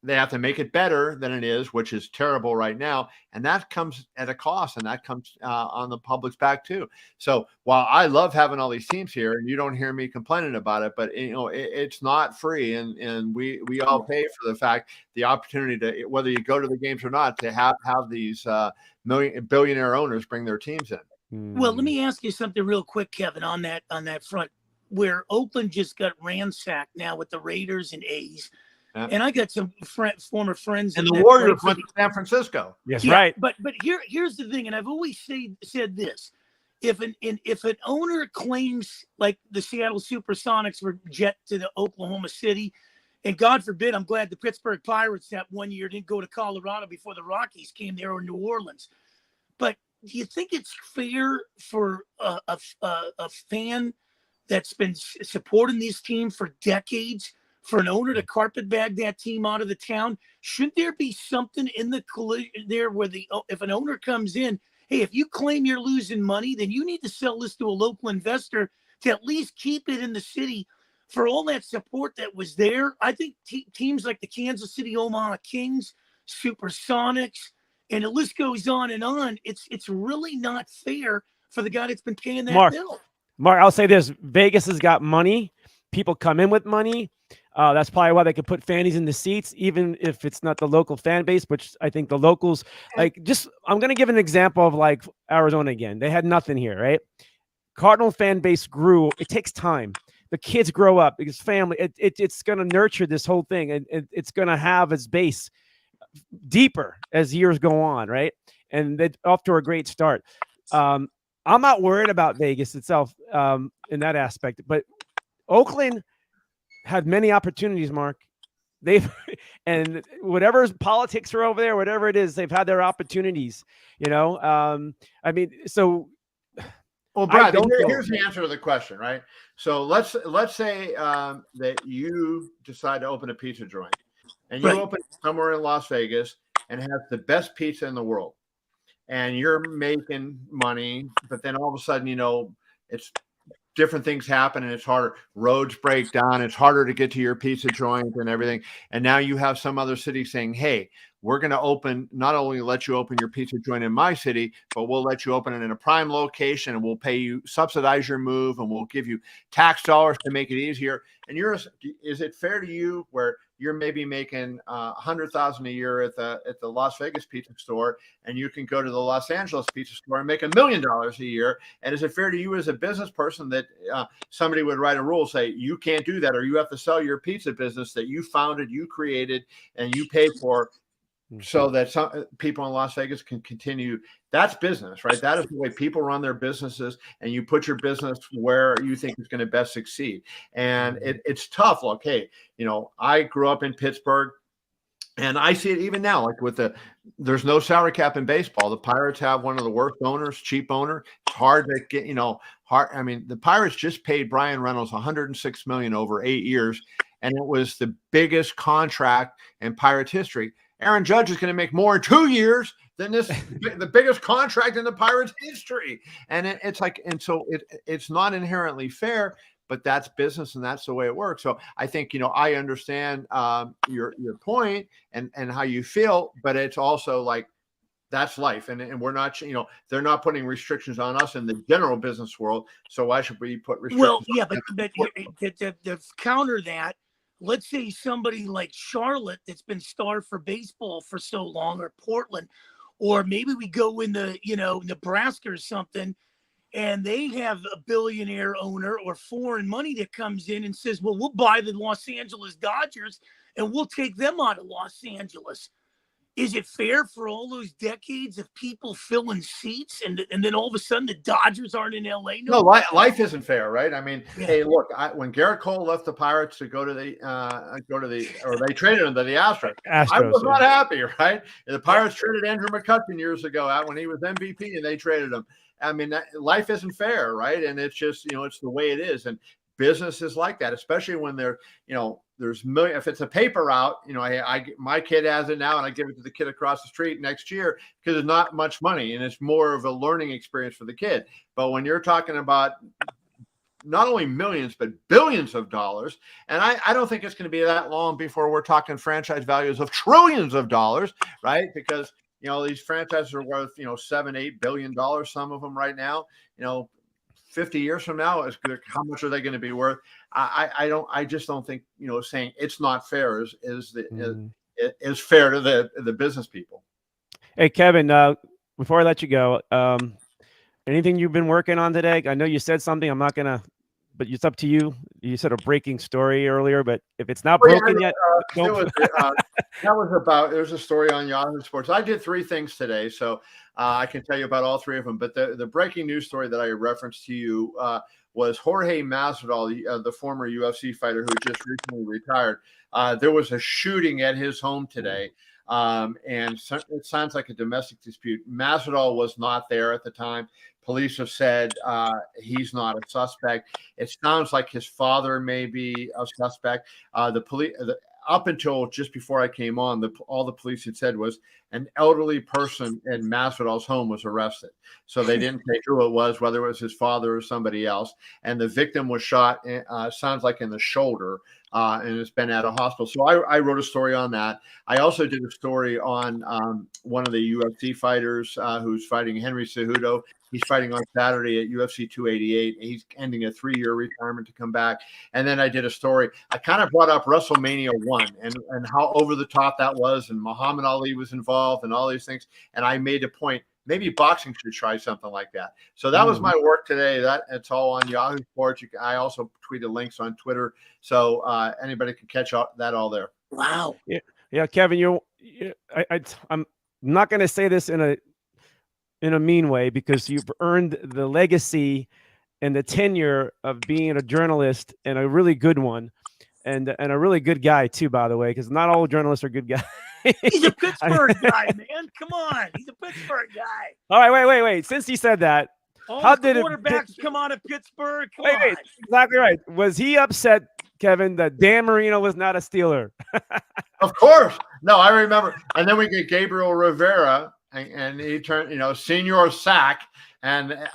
they have to make it better than it is, which is terrible right now. And that comes at a cost, and that comes on the public's back too. So while I love having all these teams here, and you don't hear me complaining about it, but it's not free. And we all pay for the fact, the opportunity to, whether you go to the games or not, to have these billionaire owners bring their teams in. Well, let me ask you something real quick, Kevin, on that front, where Oakland just got ransacked now with the Raiders and A's. Yeah. And I got some former friends. And the Warriors went to San Francisco. Yes, right. But here's the thing, and I've always said this: if an owner claims, like the Seattle Supersonics were jet to the Oklahoma City, and God forbid, I'm glad the Pittsburgh Pirates that one year didn't go to Colorado before the Rockies came there, or New Orleans. But do you think it's fair for a fan that's been supporting this team for decades, for an owner to carpetbag that team out of the town? Shouldn't there be something in the collision there where if an owner comes in, hey, if you claim you're losing money, then you need to sell this to a local investor to at least keep it in the city for all that support that was there? I think teams like the Kansas City Omaha Kings, Supersonics, and the list goes on and on. It's really not fair for the guy that's been paying that bill. Mark, I'll say this: Vegas has got money. People come in with money. That's probably why they could put fannies in the seats, even if it's not the local fan base, which I think the locals I'm going to give an example of like Arizona again. They had nothing here, right? Cardinal fan base grew. It takes time. The kids grow up because family. It's going to nurture this whole thing, and it's going to have its base deeper as years go on, right? And they're off to a great start. I'm not worried about Vegas itself in that aspect, but Oakland had many opportunities, Mark. They've and whatever politics are over there, whatever it is, they've had their opportunities. I mean, so Well, Brad, here's the answer to the question, right? So let's say that you decide to open a pizza joint, and you open it somewhere in Las Vegas and have the best pizza in the world, and you're making money, but then all of a sudden, it's different things happen and it's harder. Roads break down. It's harder to get to your pizza joint and everything. And now you have some other city saying, hey, we're going to not only let you open your pizza joint in my city, but we'll let you open it in a prime location and we'll pay you, subsidize your move, and we'll give you tax dollars to make it easier. And is it fair to you where you're maybe making $100,000 a year at the Las Vegas pizza store, and you can go to the Los Angeles pizza store and make $1 million a year? And is it fair to you as a business person that somebody would write a rule, say you can't do that, or you have to sell your pizza business that you founded, you created, and you paid for, so that some people in Las Vegas can continue? That's business, right? That is the way people run their businesses, and you put your business where you think is going to best succeed. And it's tough. Look, hey, I grew up in Pittsburgh, and I see it even now, like there's no salary cap in baseball. The Pirates have one of the worst owners, cheap owner. It's hard to get, I mean, the Pirates just paid Brian Reynolds $106 million over 8 years, and it was the biggest contract in Pirates history. Aaron Judge is going to make more in 2 years than the biggest contract in the Pirates history. And it's not inherently fair, but that's business and that's the way it works. So I think, I understand your point and how you feel, but it's also like, that's life. And we're not, they're not putting restrictions on us in the general business world. So why should we put restrictions? Well, yeah, but to counter that, let's say somebody like Charlotte that's been starved for baseball for so long, or Portland, or maybe we go into, Nebraska or something, and they have a billionaire owner or foreign money that comes in and says, well, we'll buy the Los Angeles Dodgers and we'll take them out of Los Angeles. Is it fair for all those decades of people filling seats and then all of a sudden the Dodgers aren't in LA? No, life isn't fair, right? I mean, hey, look, when Garrett Cole left the Pirates to go to or they traded him to the Astros, I was not happy, right? The Pirates traded Andrew McCutcheon years ago when he was MVP, and they traded him. I mean, life isn't fair, right? And it's just, it's the way it is. And business is like that, especially when there's million. If it's a paper route, my kid has it now, and I give it to the kid across the street next year because there's not much money, and it's more of a learning experience for the kid. But when you're talking about not only millions but billions of dollars, and I don't think it's going to be that long before we're talking franchise values of trillions of dollars, right? Because these franchises are worth $7-8 billion, some of them right now. 50 years from now, how much are they going to be worth? I just don't think, saying it's not fair is fair to the business people. Hey, Kevin, before I let you go, anything you've been working on today? I know you said something. I'm not going to, but it's up to you. You said a breaking story earlier, but if it's not broken yet, don't. There's a story on Yahoo Sports. I did 3 things today, so I can tell you about all 3 of them. But the breaking news story that I referenced to you was Jorge Masvidal, the former UFC fighter who just recently retired. There was a shooting at his home today. And it sounds like a domestic dispute. Masvidal was not there at the time. Police have said he's not a suspect. It sounds like his father may be a suspect. The police, up until just before I came on, all the police had said was an elderly person in Masvidal's home was arrested. So they didn't say who it was, whether it was his father or somebody else. And the victim was shot, sounds like in the shoulder, and has been at a hospital. So I wrote a story on that. I also did a story on one of the UFC fighters who's fighting Henry Cejudo. He's fighting on Saturday at UFC 288. He's ending a 3-year retirement to come back. And then I did a story. I kind of brought up WrestleMania 1 and how over the top that was, and Muhammad Ali was involved and all these things. And I made a point, maybe boxing should try something like that. So that was my work today. It's all on Yahoo Sports. I also tweeted links on Twitter, so anybody can catch that all there. Wow. Yeah, Kevin, I'm not going to say this in a in a mean way because you've earned the legacy and the tenure of being a journalist and a really good one, and a really good guy too, by the way, because not all journalists are good guys. He's a Pittsburgh guy, man. Come on, he's a Pittsburgh guy. All right, wait. Since he said that, All how the did quarterbacks come out of Pittsburgh? Come wait, on. exactly right. Was he upset, Kevin, that Dan Marino was not a Steeler? Of course. No, I remember. And then we get Gabriel Rivera, and he turned, senior sack. And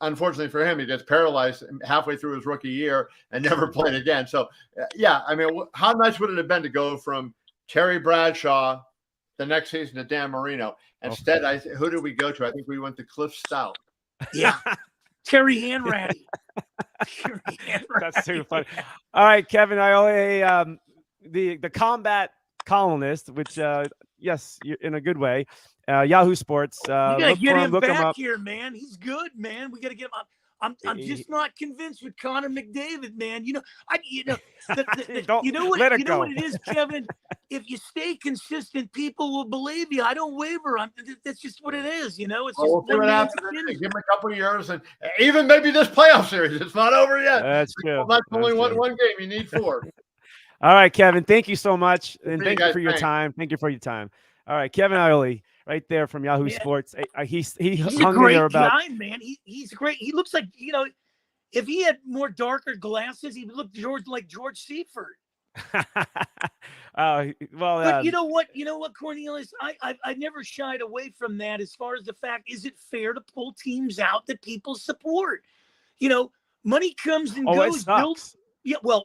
unfortunately for him, he gets paralyzed halfway through his rookie year and never played again. So, yeah, I mean, how nice would it have been to go from Terry Bradshaw the next season to Dan Marino? Instead, who did we go to? I think we went to Cliff Stout. Yeah. Terry Hanratty. That's too funny. All right, Kevin, I owe the combat columnist, which yes, in a good way. Yahoo Sports. You gotta get him him back up. here, man. He's good, man. We gotta get him up. I'm just not convinced with Connor McDavid, man. You know what it is, Kevin. If you stay consistent, people will believe you. I don't waver. That's just what it is. It's just we'll see what happens. Give him a couple of years, and even maybe this playoff series. It's not over yet. That's true. Well, that's only one game. You need 4. All right, Kevin. Thank you so much, and thank you for your thanks. time. Thank you for your time. All right, Kevin Iole, right there from Yahoo Sports. He's a hung great in there about guy, man. He's great. He looks like if he had more darker glasses, he would look like George Seifert. But you know what, Cornelius? I never shied away from that. As far as the fact, is it fair to pull teams out that people support? Money comes and goes.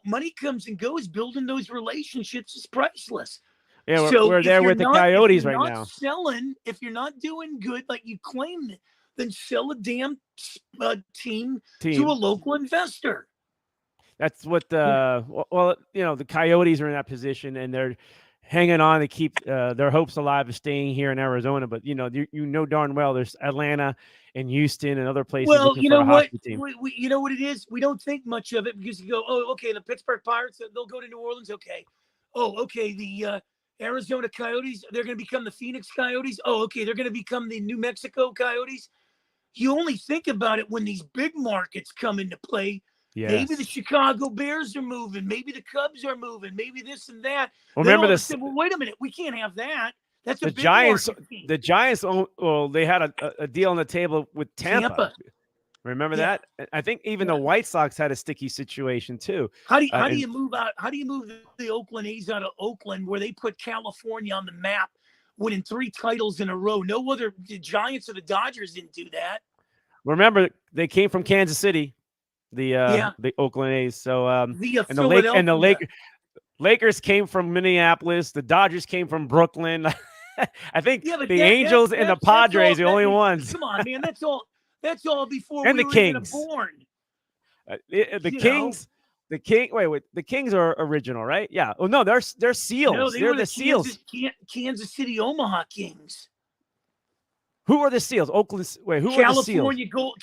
Money comes and goes. Building those relationships is priceless. Yeah, so we're there with the Coyotes right now. If you're not doing good like you claim, then sell a damn team to a local investor. That's what the Coyotes are in that position, and they're hanging on to keep their hopes alive of staying here in Arizona. But you know darn well there's Atlanta and Houston and other places. Well, you know what? You know what it is? We don't think much of it because you go, oh, okay, the Pittsburgh Pirates, they'll go to New Orleans. Okay. Oh, okay. The Arizona Coyotes, they're going to become the Phoenix Coyotes. Oh, okay. They're going to become the New Mexico Coyotes. You only think about it when these big markets come into play. Yes. Maybe the Chicago Bears are moving. Maybe the Cubs are moving. Maybe this and that. Well, remember this? Well, wait a minute. We can't have that. That's the Giants. The Giants. Well, they had a deal on the table with Tampa. Remember that? I think even the White Sox had a sticky situation too. How do you move out? How do you move the Oakland A's out of Oakland, where they put California on the map, winning 3 titles in a row? No other the Giants or the Dodgers didn't do that. Remember, they came from Kansas City, the Oakland A's. So and the Lakers came from Minneapolis. The Dodgers came from Brooklyn. I think the Angels and the Padres are the only ones. Come on, man. That's all. That's all before and we the were Kings. Even born. The Kings. Wait. The Kings are original, right? Yeah. Oh no, they're Seals. No, they're the Seals. Kansas City Omaha Kings. Who are the Seals? Oakland. Wait, who are the Seals?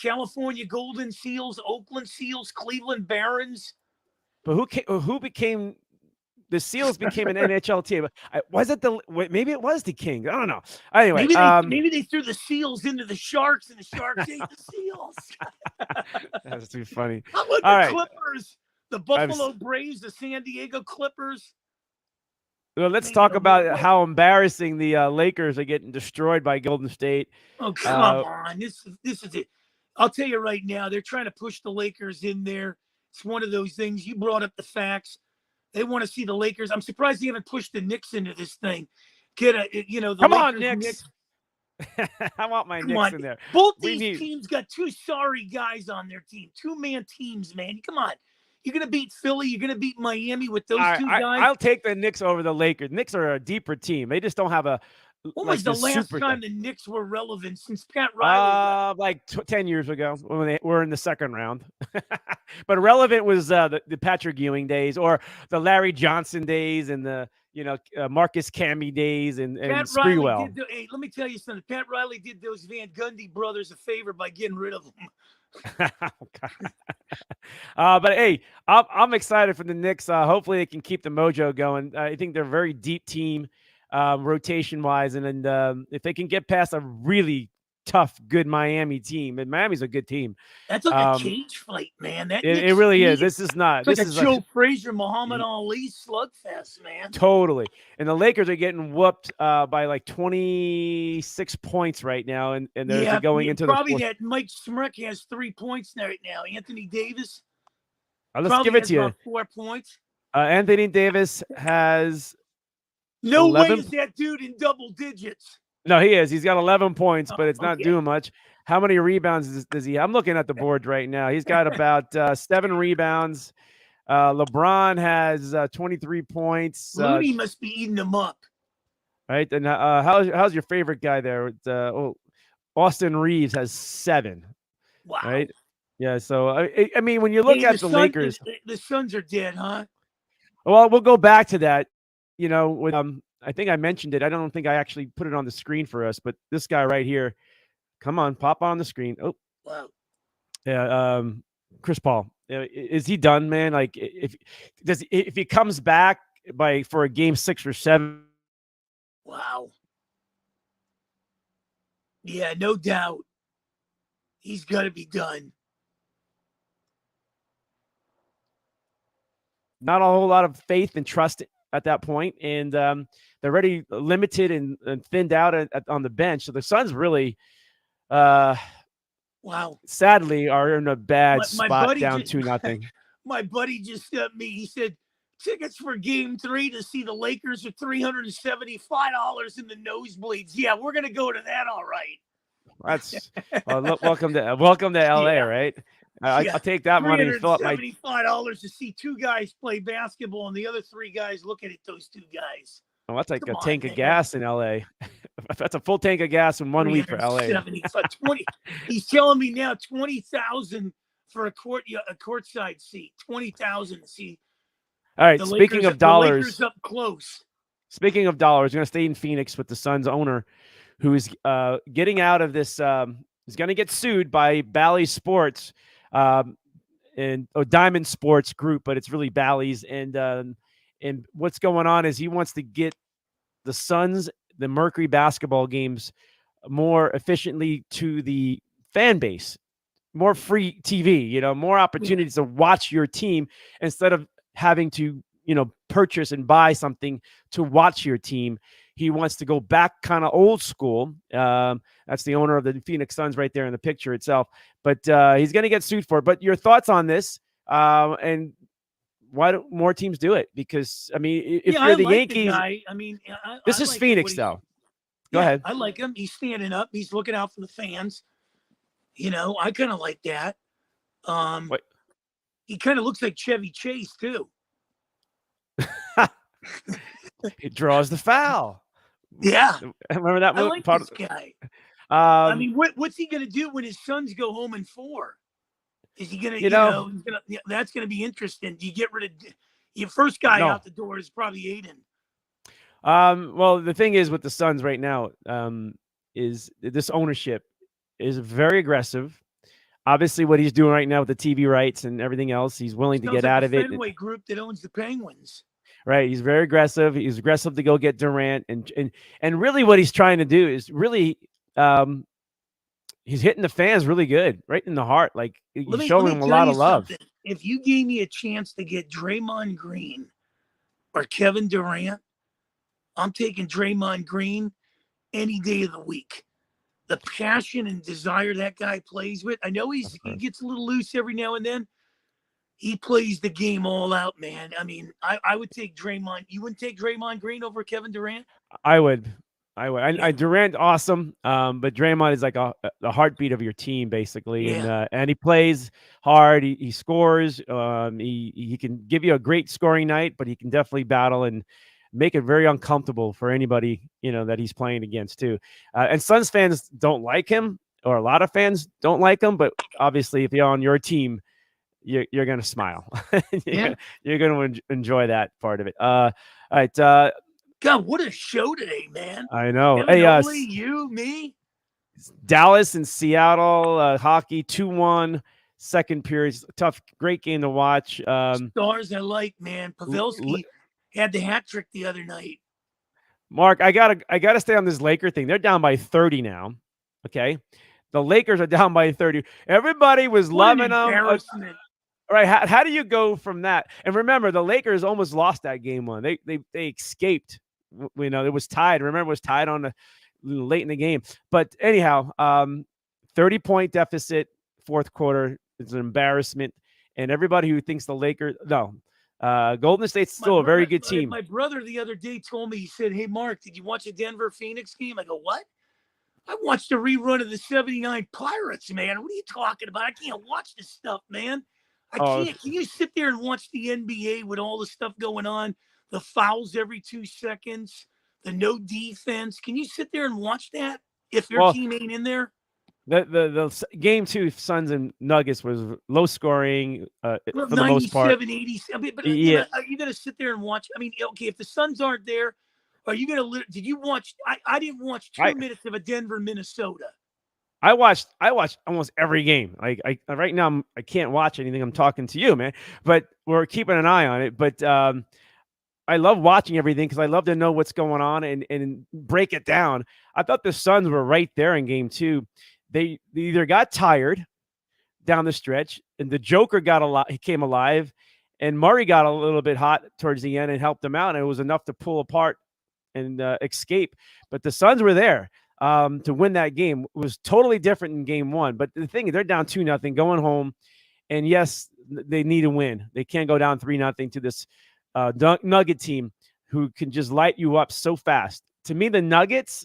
California Golden Seals, Oakland Seals, Cleveland Barons. But who became the Seals? Became an NHL team. Was it maybe it was the Kings? I don't know. Anyway, maybe they threw the Seals into the Sharks, and the Sharks ate the Seals. That's too funny. How about the Clippers? The Buffalo Braves, the San Diego Clippers. Well, let's talk about how embarrassing the Lakers are getting destroyed by Golden State. Oh, come on. This is it. I'll tell you right now, they're trying to push the Lakers in there. It's one of those things. You brought up the facts. They want to see the Lakers. I'm surprised they haven't pushed the Knicks into this thing. Come on, Knicks. I want my Knicks in there. Both these teams got 2 sorry guys on their team. 2-man teams, man. Come on. You're going to beat Philly. You're going to beat Miami with those 2 guys. I'll take the Knicks over the Lakers. Knicks are a deeper team. They just don't have a. When was the last time the Knicks were relevant? Since Pat Riley? Like 10 years ago when they were in the second round. But relevant was the Patrick Ewing days or the Larry Johnson days and the Marcus Camby days and Sprewell. Hey, let me tell you something. Pat Riley did those Van Gundy brothers a favor by getting rid of them. But hey, I'm excited for the Knicks. Hopefully they can keep the mojo going. I think they're a very deep team, rotation wise, and if they can get past a really tough, good Miami team, and Miami's a good team. That's like a cage fight, man. That It really is. This is not. It's This like a is Joe Frazier, Muhammad Ali slugfest, man. Totally. And the Lakers are getting whooped by like 26 points right now, and they're going into probably the that Mike Smrek has 3 points right now. Anthony Davis. Let's give it to you. About 4 points. Anthony Davis has no 11... way is that dude in double digits. No, he is. He's got 11 points, but it's not doing much. How many rebounds does he have? I'm looking at the board right now. He's got about 7 rebounds. LeBron has 23 points. Looney must be eating them up. Right. And how's your favorite guy there? Austin Reeves has 7. Wow. Right. Yeah. So, I mean, when you look at the Lakers. The Suns are dead, huh? Well, we'll go back to that, with I think I mentioned it. I don't think I actually put it on the screen for us, but this guy right here, come on, pop on the screen. Oh, wow. Yeah. Chris Paul, is he done, man? Like if he comes back for a game 6 or 7. Wow. Yeah, no doubt. He's got to be done. Not a whole lot of faith and trust at that point, and they're already limited and thinned out on the bench. So the Suns really, wow, sadly, are in a bad spot, down 2-0. My buddy just sent me. He said tickets for Game 3 to see the Lakers are $375 in the nosebleeds. Yeah, we're gonna go to that. All right. That's welcome to LA, right? I'll take that money and fill up my $75 to see 2 guys play basketball and the other 3 guys looking at those 2 guys. Well, that's like a tank of gas in LA. That's a full tank of gas in 1 week for LA. 20. He's telling me now 20,000 for a courtside seat. 20,000 to see. All right. Speaking of dollars, the Lakers up close. Speaking of dollars, we're going to stay in Phoenix with the Suns owner, who is getting out of this. He's going to get sued by Bally Sports. Diamond Sports Group, but it's really Bally's. And what's going on is he wants to get the Suns, the Mercury basketball games, more efficiently to the fan base, more free TV, more opportunities to watch your team instead of having to, purchase and buy something to watch your team. He wants to go back kind of old school. That's the owner of the Phoenix Suns right there in the picture itself. But he's going to get sued for it. But your thoughts on this? And why don't more teams do it? Because, I mean, if you're the Yankees. This is Phoenix, though. Go ahead. I like him. He's standing up. He's looking out for the fans. I kind of like that. He kind of looks like Chevy Chase, too. He draws the foul. Yeah. Remember that? I like this guy. I mean, what's he going to do when his sons go home in 4? Is he going to, that's going to be interesting. Do you get rid of your first guy out the door is probably Aiden. Well, the thing is with the Suns right now, is this ownership is very aggressive. Obviously, what he's doing right now with the TV rights and everything else, he's willing to get out of it. Fenway Group that owns the Penguins. Right. He's very aggressive. He's aggressive to go get Durant. And really what he's trying to do is really he's hitting the fans really good, right in the heart. Like he's showing them a lot of love. If you gave me a chance to get Draymond Green or Kevin Durant, I'm taking Draymond Green any day of the week. The passion and desire that guy plays with. I know he gets a little loose every now and then. He plays the game all out, man. I mean, I would take Draymond. You wouldn't take Draymond Green over Kevin Durant? I would. Durant, awesome. But Draymond is like the heartbeat of your team, basically. Yeah. And he plays hard. He scores. He can give you a great scoring night, but he can definitely battle and make it very uncomfortable for anybody, that he's playing against too. And Suns fans don't like him, or a lot of fans don't like him. But obviously, if you're on your team, you're going to smile. You're going to enjoy that part of it. All right. God, what a show today, man. I know. Hey, you, me. Dallas and Seattle hockey 2-1 second period. Tough, great game to watch. Stars I like, man. Pavelski had the hat trick the other night. Mark, I gotta stay on this Laker thing. They're down by 30 now. Okay. The Lakers are down by 30. Everybody was What an loving them. embarrassment. All right. How do you go from that? And remember, the Lakers almost lost that game one. They escaped. You know, it was tied. Remember, it was tied on the late in the game. But anyhow, 30-point deficit, fourth quarter. It's an embarrassment. And everybody who thinks the Lakers, no, Golden State's still a very good team. My brother the other day told me, he said, "Hey, Mark, did you watch a Denver Phoenix game?" I go, "What? I watched a rerun of the 79 Pirates, man. What are you talking about? I can't watch this stuff, man. I can't. Can you sit there and watch the NBA with all the stuff going on, the fouls every 2 seconds, the no defense? Can you sit there and watch that if your team ain't in there?" The game 2, Suns and Nuggets, was low scoring for the most part. 80. But Yeah. are you going to sit there and watch? I mean, okay, if the Suns aren't there, are you going to? Did you watch? I didn't watch 2 minutes of a Denver, Minnesota. I watched almost every game. Like right now, I can't watch anything. I'm talking to you, man. But we're keeping an eye on it. But I love watching everything because I love to know what's going on and break it down. I thought the Suns were right there in game 2. They either got tired down the stretch, and the Joker he came alive, and Murray got a little bit hot towards the end and helped them out, and it was enough to pull apart and escape. But the Suns were there to win that game. It was totally different in game 1. But the thing is, they're down 2-0 going home, and yes, they need a win. They can't go down 3-0 to this Nugget team who can just light you up so fast. To me, the Nuggets,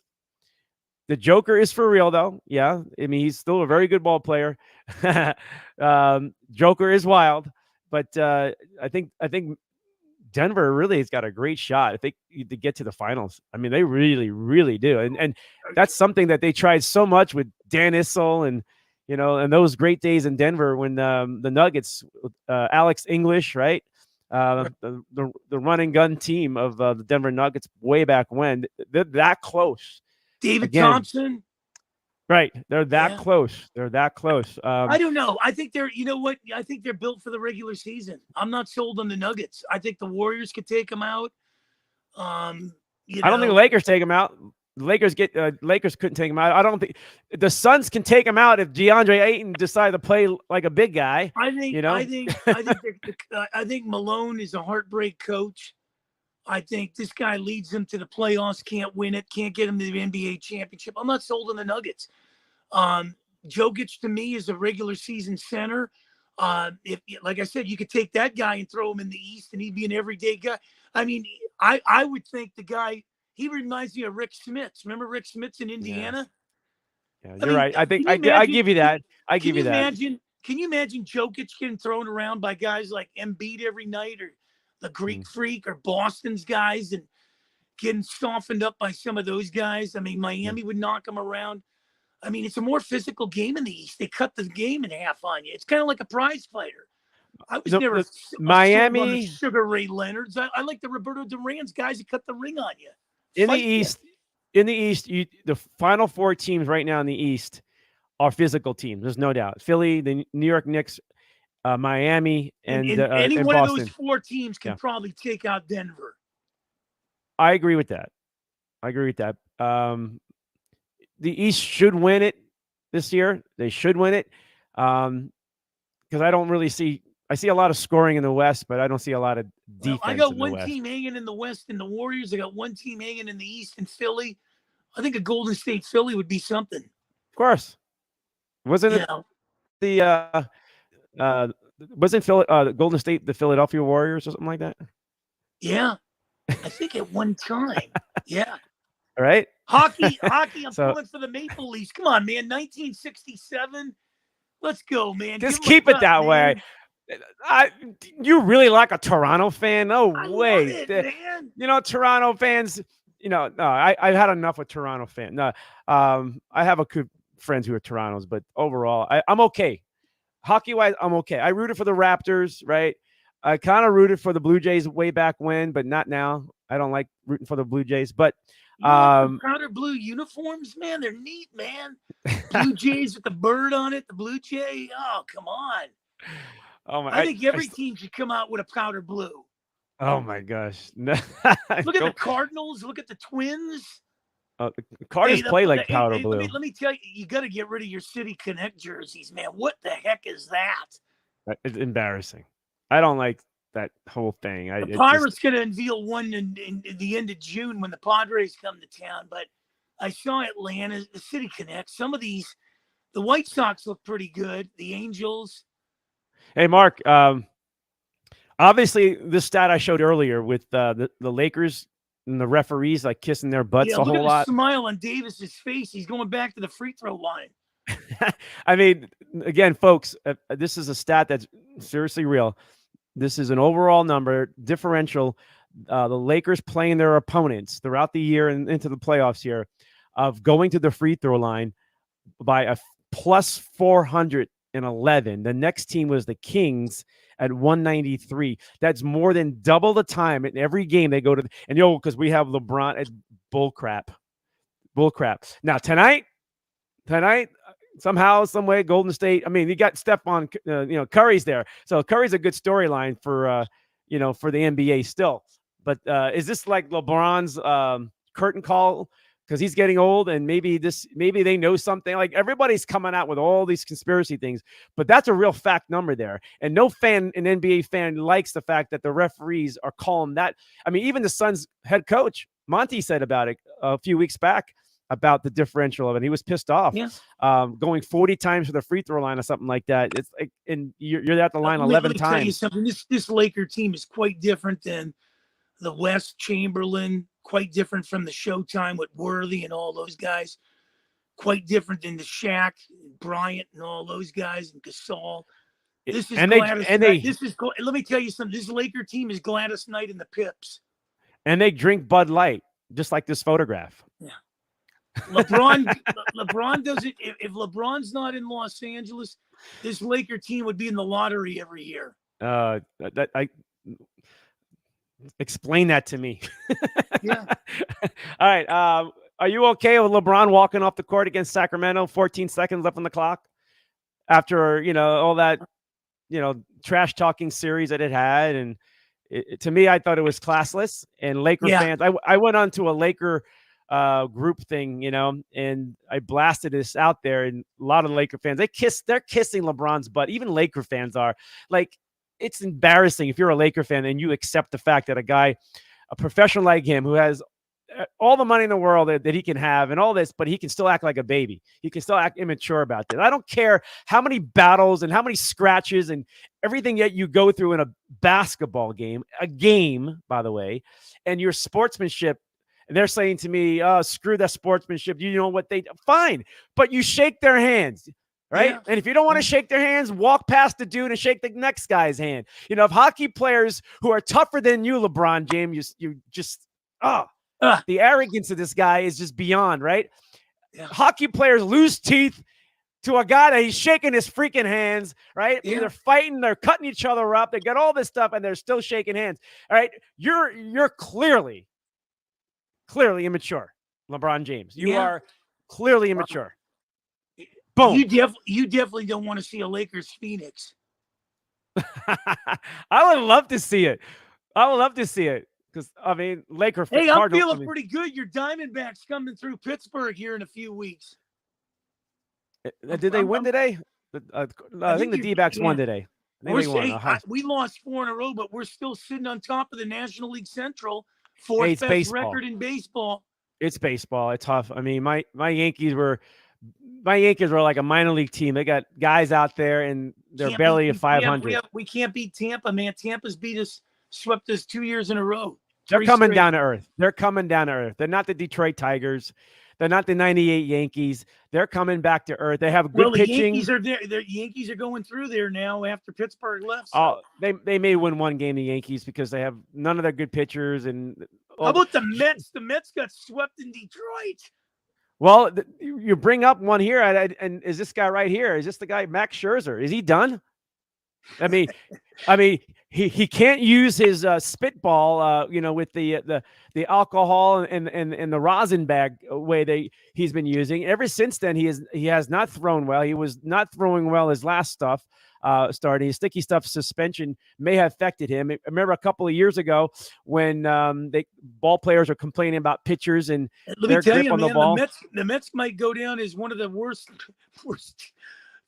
the Joker is for real, though. Yeah, I mean, he's still a very good ball player. Joker is wild, but I think Denver really has got a great shot if they to get to the finals. I mean, they really, really do, and that's something that they tried so much with Dan Issel and and those great days in Denver when the Nuggets, Alex English, right? The run and gun team of the Denver Nuggets way back when. They're that close. David Thompson. Right. They're that close. They're that close. I don't know. I think they're, you know what? I think they're built for the regular season. I'm not sold on the Nuggets. I think the Warriors could take them out. I don't think the Lakers take them out. Lakers couldn't take him out. I don't think the Suns can take him out if DeAndre Ayton decided to play like a big guy. I think Malone is a heartbreak coach. I think this guy leads them to the playoffs, can't win it, can't get him to the NBA championship. I'm not sold on the Nuggets. Jokic to me is a regular season center. If, like I said, you could take that guy and throw him in the East and he'd be an everyday guy. I mean, I would think the guy, he reminds me of Rick Smits. Remember Rick Smits in Indiana? Yeah, you're right. I think I give you that. I give you that. Can you imagine Jokic getting thrown around by guys like Embiid every night, or the Greek Freak, or Boston's guys, and getting softened up by some of those guys? I mean, Miami would knock him around. I mean, it's a more physical game in the East. They cut the game in half on you. It's kind of like a prize fighter. I was never Miami Sugar Ray Leonard's. I like the Roberto Duran's guys that cut the ring on you. In the East, the final 4 teams right now in the East are physical teams. There's no doubt. Philly, the New York Knicks, Miami, and any and one Boston. of those 4 teams can probably take out Denver. I agree with that. The East should win it this year. They should win it because I don't really see. I see a lot of scoring in the West, but I don't see a lot of defense. I got in one the West. team hanging in the West in the Warriors. I got one team hanging in the East in Philly. I think a Golden State Philly would be something. Of course. Wasn't it wasn't Golden State the Philadelphia Warriors or something like that? Yeah. I think at one time. Yeah. All right. Hockey, I'm pulling for the Maple Leafs. Come on, man. 1967. Let's go, man. Just keep it that way. You really like a Toronto fan? No way. Man. Toronto fans, no, I've had enough with Toronto fans. No, I have a good friends who are Torontos, but overall, I'm okay. Hockey-wise, I'm okay. I rooted for the Raptors, right? I kind of rooted for the Blue Jays way back when, but not now. I don't like rooting for the Blue Jays, but powder blue uniforms, man, they're neat, man. Blue Jays with the bird on it, the Blue Jay. Oh, come on. Oh my! I think every team should come out with a powder blue. Oh my gosh! Look at the Cardinals. Look at the Twins. The Cardinals play like powder hey, blue. let me tell you, you got to get rid of your City Connect jerseys, man. What the heck is that? It's embarrassing. I don't like that whole thing. The Pirates going to unveil one in the end of June when the Padres come to town. But I saw Atlanta, the City Connect. Some of these, the White Sox look pretty good. The Angels. Hey, Mark. Obviously, this stat I showed earlier with the Lakers and the referees like kissing their butts a whole look lot. at the smile on Davis's face. He's going back to the free throw line. I mean, again, folks, this is a stat that's seriously real. This is an overall number differential. The Lakers playing their opponents throughout the year and into the playoffs here of going to the free throw line by a plus 411. The next team was the Kings at 193. That's more than double the time in every game they go to. And because we have LeBron at bull crap. Now tonight, somehow, some way, Golden State. I mean, you got Stephon, Curry's there, so Curry's a good storyline for for the NBA still. But is this like LeBron's curtain call because he's getting old, and maybe they know something? Like everybody's coming out with all these conspiracy things, but that's a real fact number there, and no fan, an NBA fan, likes the fact that the referees are calling that. I mean, even the Suns head coach Monty said about it a few weeks back, about the differential of it. He was pissed off. Yeah. Going 40 times to the free throw line or something like that. It's like, and you're at the line 11 let me times. Tell you something. This Laker team is quite different than the West Chamberlain, quite different from the Showtime with Worthy and all those guys, quite different than the Shaq, Bryant and all those guys, and Gasol. This is let me tell you something. This Laker team is Gladys Knight and the Pips. And they drink Bud Light, just like this photograph. Yeah. LeBron doesn't. If LeBron's not in Los Angeles, this Laker team would be in the lottery every year. Explain that to me. Yeah. All right. Are you okay with LeBron walking off the court against Sacramento? 14 seconds left on the clock after all that trash talking series that it had, and to me, I thought it was classless. And Laker fans, I went on to a Laker group thing, and I blasted this out there, and a lot of Laker fans, they're kissing LeBron's butt. Even Laker fans are like, it's embarrassing if you're a Laker fan and you accept the fact that a professional like him, who has all the money in the world that he can have and all this, but he can still act like a baby. He can still act immature about this. I don't care how many battles and how many scratches and everything that you go through in a basketball game, by the way, and your sportsmanship. And they're saying to me, "Oh, screw that sportsmanship. You know what fine, but you shake their hands, right? Yeah. And if you don't want to shake their hands, walk past the dude and shake the next guy's hand. If hockey players who are tougher than you, LeBron James, you just, the arrogance of this guy is just beyond, right? Yeah. Hockey players lose teeth to a guy that he's shaking his freaking hands, right? Yeah. They're fighting, they're cutting each other up, they got all this stuff, and they're still shaking hands. All right, you're clearly immature, LeBron James. You are clearly immature. Boom. You definitely don't want to see a Lakers Phoenix. I would love to see it. Because, I mean, Laker. Hey, I'm feeling pretty good. Your Diamondbacks coming through Pittsburgh here in a few weeks. Did they win today? I think the D-backs won today. We lost 4 in a row, but we're still sitting on top of the National League Central. Fourth best record in baseball. It's baseball. It's tough. I mean, my Yankees were like a minor league team. They got guys out there, and they're barely at 500. We can't beat Tampa, man. Tampa's swept us 2 years in a row. They're coming down to earth. They're not the Detroit Tigers. They're not the 98 Yankees. They're coming back to earth. They have good pitching. Yankees are there. The Yankees are going through there now after Pittsburgh left. So. Oh, they may win one game, the Yankees, because they have none of their good pitchers. And how about the Mets? The Mets got swept in Detroit. Well, you bring up one here, and is this guy right here? Is this the guy, Max Scherzer? Is he done? I mean, he can't use his spitball, with the alcohol and the rosin bag way he's been using. Ever since then, he has not thrown well. He was not throwing well his last stuff. starting. His sticky stuff suspension may have affected him. I remember a couple of years ago when ball players are complaining about pitchers and Let their me tell grip you, on the man, ball. the Mets might go down as one of the worst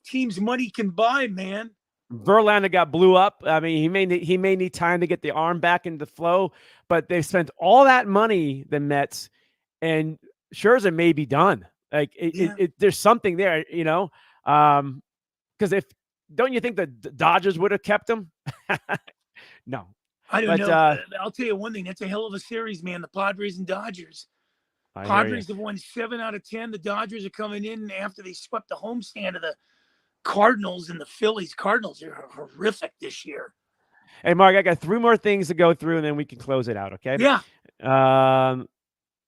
teams money can buy, man. Verlander got blew up. I mean, he may need time to get the arm back into flow, but they've spent all that money, the Mets, and Scherzer may be done. Like there's something there, because don't you think the Dodgers would have kept him? No, I don't but, know. I'll tell you one thing. That's a hell of a series, man. The Padres and Dodgers. Padres have won 7 out of 10. The Dodgers are coming in after they swept the homestand of the Cardinals and the Phillies. Cardinals are horrific this year. Hey, Mark, I got 3 more things to go through, and then we can close it out, okay? Yeah.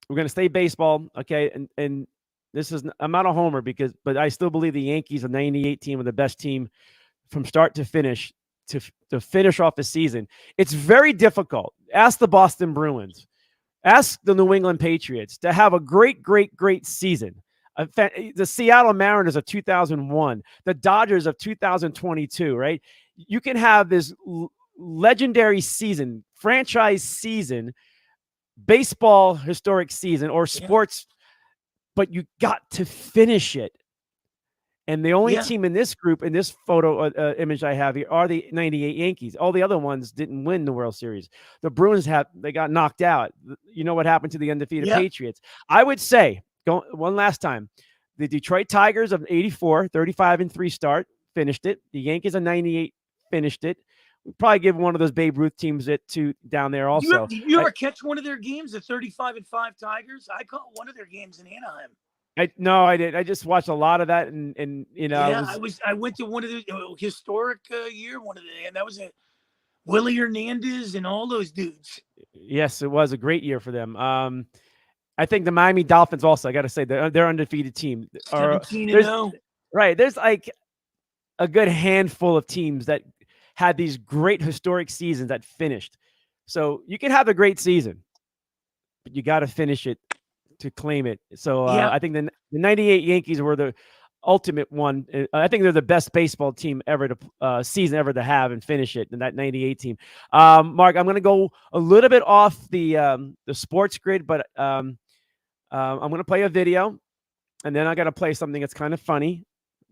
We're going to stay baseball, okay? And this is – I'm not a homer but I still believe the Yankees, a 98 team, are the best team from start to finish to finish off the season. It's very difficult. Ask the Boston Bruins. Ask the New England Patriots to have a great, great, great season. The Seattle Mariners of 2001, the Dodgers of 2022, right? You can have this legendary season, franchise season, baseball historic season, or sports, but you got to finish it. And the only team in this group, in this photo image I have here, are the 98 Yankees. All the other ones didn't win the World Series. The Bruins they got knocked out. You know what happened to the undefeated Patriots? I would say, one last time, the Detroit Tigers of 84, 35-3 start, finished it. The Yankees of 98 finished it. We'd probably give one of those Babe Ruth teams it to down there also. Did you ever catch one of their games, the 35-5 Tigers? I caught one of their games in Anaheim. No, I didn't. I just watched a lot of that, and I went to one of the historic year, and that was Willie Hernandez and all those dudes. Yes, it was a great year for them. I think the Miami Dolphins also, I got to say, they're undefeated team. 17-0. Right. There's like a good handful of teams that had these great historic seasons that finished. So you can have a great season, but you got to finish it to claim it. So I think the 98 Yankees were the ultimate one. I think they're the best baseball team ever season ever to have and finish it in that 98 team. Mark, I'm going to go a little bit off the sports grid, but I'm going to play a video, and then I got to play something that's kind of funny.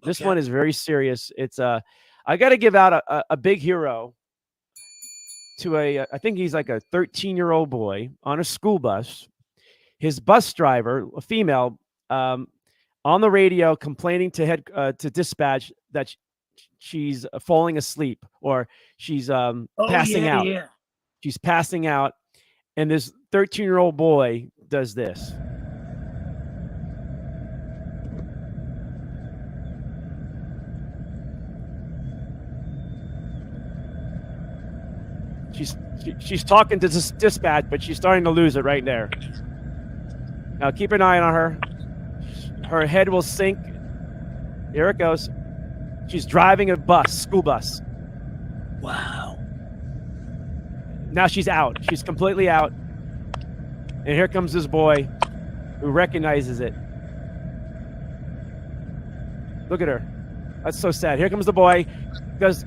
This one is very serious. It's I got to give out a big hero to I think he's like a 13-year-old boy on a school bus. His bus driver, a female, on the radio complaining to dispatch that she's falling asleep or she's passing out. Yeah. She's passing out, and this 13-year-old boy does this. She's talking to dispatch, but she's starting to lose it right there. Now keep an eye on her. Her head will sink. Here it goes. She's driving a school bus. Wow. Now she's out. She's completely out. And here comes this boy who recognizes it. Look at her. That's so sad. Here comes the boy. Goes,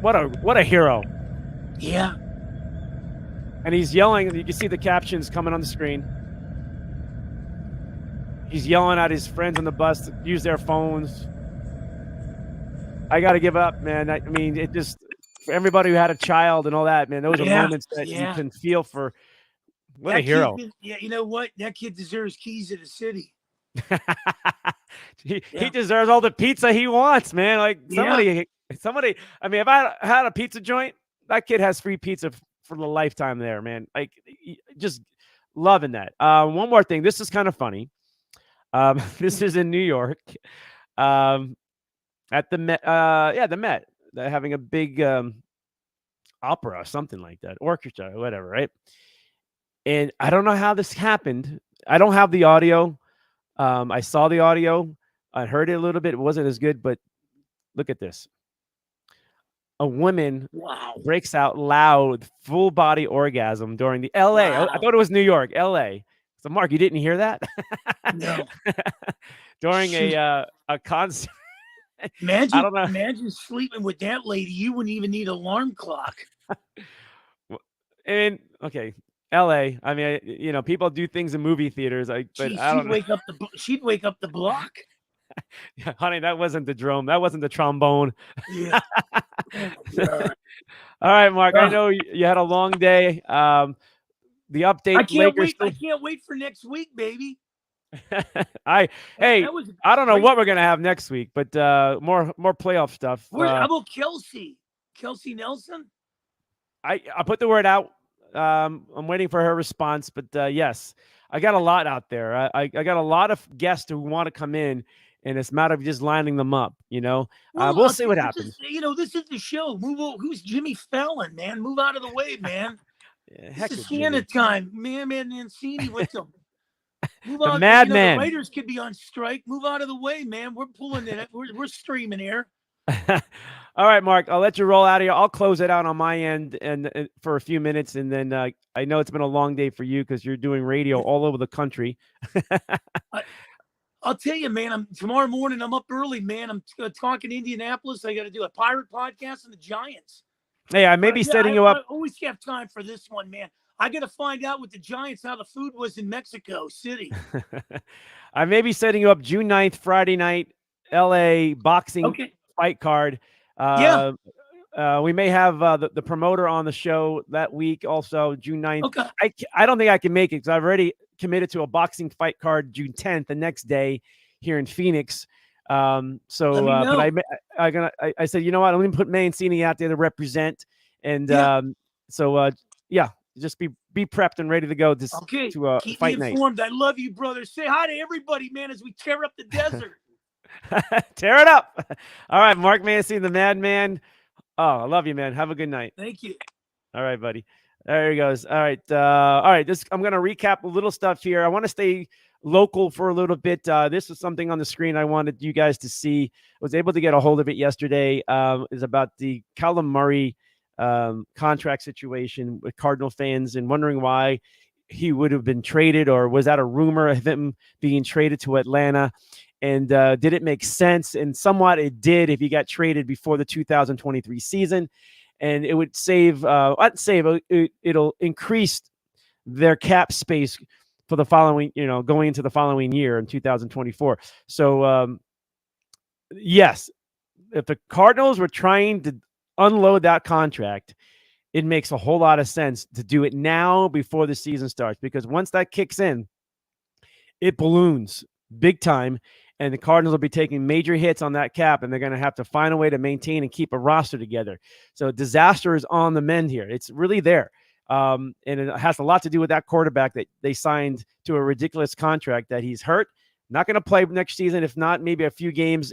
what a hero. Yeah. And he's yelling. You can see the captions coming on the screen. He's yelling at his friends on the bus to use their phones. I got to give up, man. I mean, it just, for everybody who had a child and all that, man, those are moments that you can feel for. What a hero. You know what? That kid deserves keys to the city. He deserves all the pizza he wants, man. Like somebody, I mean, if I had a pizza joint, that kid has free pizza for the lifetime there, man. Like, just loving that. One more thing. This is kind of funny. This is in New York, at the Met. The Met. They're having a big opera or something like that, orchestra or whatever, right? And I don't know how this happened. I don't have the audio. I saw the audio. I heard it a little bit. It wasn't as good, but look at this. A woman breaks out loud, full body orgasm during the LA. Wow. I thought it was New York, LA. So Mark, you didn't hear that? No. During a concert. I don't know. Imagine sleeping with that lady. You wouldn't even need an alarm clock. And okay, L.A. I mean, people do things in movie theaters. But Gee, I don't know. she'd wake up the block. Honey, that wasn't the drum. That wasn't the trombone. Yeah. Oh my God. All right, Mark. I know you had a long day. The update. I can't wait. Still... I can't wait for next week, baby. I don't know great... what we're gonna have next week, but more playoff stuff. How about Kelsey Nelson? I put the word out. I'm waiting for her response, but yes, I got a lot out there. I got a lot of guests who want to come in, and it's a matter of just lining them up. We'll see what happens. This is the show. Who's Jimmy Fallon, man? Move out of the way, man. Heck, this is Hanna Time. Man, Mancini with them. Move the out. madman. The writers could be on strike. Move out of the way, man. We're pulling it. We're streaming here. All right, Mark, I'll let you roll out of here. I'll close it out on my end and for a few minutes. And then I know it's been a long day for you because you're doing radio all over the country. I'll tell you, man, tomorrow morning, I'm up early, man. I'm talking Indianapolis. I got to do a Pirate podcast and the Giants. Hey, I may be setting you up. I always have time for this one, man. I got to find out with the Giants how the food was in Mexico City. I may be setting you up June 9th, Friday night, LA boxing fight card. We may have the promoter on the show that week also, June 9th. Okay. I don't think I can make it because I've already committed to a boxing fight card June 10th, the next day here in Phoenix. But I said, you know what? I'm going to put Mancini out there to represent. And just be prepped and ready to go to Keep fight me informed. I love you, brother. Say hi to everybody, man, as we tear up the desert. Tear it up. All right, Mark Mancini, the madman. Oh, I love you, man. Have a good night. Thank you. All right, buddy. There he goes. All right. I'm going to recap a little stuff here. I want to stay local for a little bit. This was something on the screen I wanted you guys to see. I was able to get a hold of it yesterday. Is about the Kyler Murray contract situation with Cardinal fans and wondering why he would have been traded, or was that a rumor of him being traded to Atlanta? And did it make sense? And somewhat it did if he got traded before the 2023 season. And it would it'll increase their cap space for the following, going into the following year in 2024. So, yes, if the Cardinals were trying to unload that contract, it makes a whole lot of sense to do it now before the season starts, because once that kicks in, it balloons big time. And the Cardinals will be taking major hits on that cap, and they're going to have to find a way to maintain and keep a roster together. So disaster is on the mend here. It's really there. And it has a lot to do with that quarterback that they signed to a ridiculous contract that he's hurt, not going to play next season, if not maybe a few games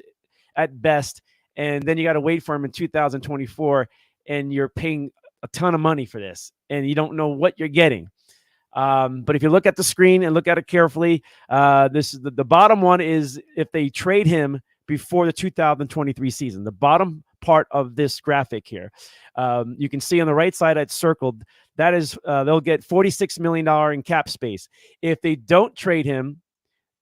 at best. And then you got to wait for him in 2024, and you're paying a ton of money for this, and you don't know what you're getting. But if you look at the screen and look at it carefully, this is the bottom one is if they trade him before the 2023 season. The bottom part of this graphic here, you can see on the right side, it's circled. That is, they'll get $46 million in cap space. If they don't trade him,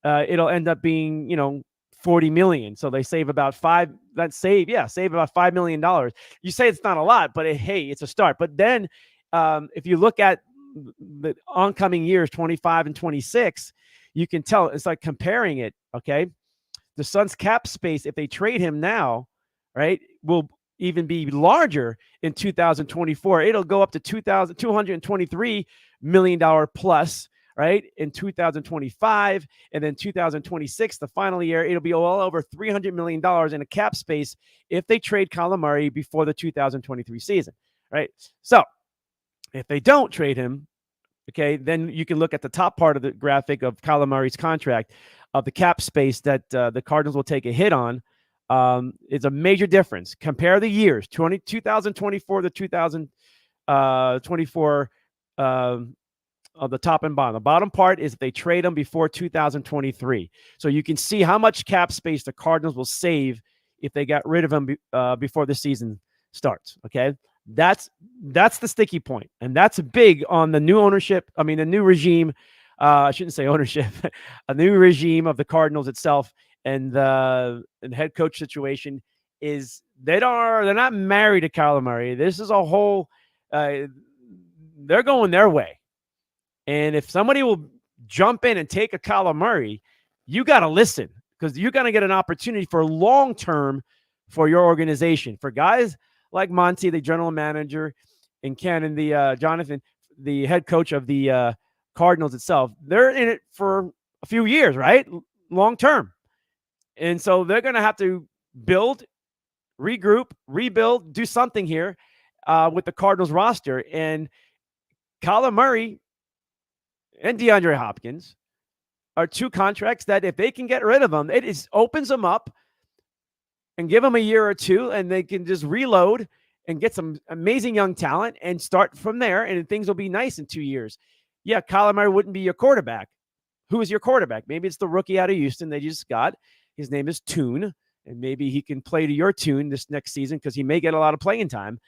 it'll end up being, $40 million. So they save about save about $5 million. You say it's not a lot, but hey, it's a start. But then if you look at the oncoming years, 25 and 26, you can tell it's like comparing it. Okay. The Suns cap space, if they trade him now, right, will even be larger in 2024. It'll go up to $223 million plus, right, in 2025. And then 2026, the final year, it'll be all over $300 million in a cap space if they trade Kyler Murray before the 2023 season, right? So if they don't trade him, okay, then you can look at the top part of the graphic of Kyler Murray's contract, of the cap space that the Cardinals will take a hit on. It's a major difference. Compare the years, 2024 to 2024 of the top and bottom. The bottom part is if they trade him before 2023. So you can see how much cap space the Cardinals will save if they got rid of him before the season starts, okay? That's the sticky point, and that's big on the new ownership. I mean, the new regime. I shouldn't say ownership, a new regime of the Cardinals itself, and the head coach situation is they're not married to Kyler Murray. This is a whole they're going their way. And if somebody will jump in and take a Kyler Murray, you got to listen, because you're going to get an opportunity for long term for your organization. For guys like Monty, the general manager, and Ken and the Jonathan, the head coach of the Cardinals itself, they're in it for a few years, right? Long term. And so they're going to have to build, regroup, rebuild, do something here with the Cardinals roster. And Kyler Murray and DeAndre Hopkins are two contracts that if they can get rid of them, it opens them up and give them a year or two, and they can just reload and get some amazing young talent and start from there, and things will be nice in 2 years. Yeah, Kyler Murray wouldn't be your quarterback. Who is your quarterback? Maybe it's the rookie out of Houston they just got. His name is Tune, and maybe he can play to your tune this next season because he may get a lot of playing time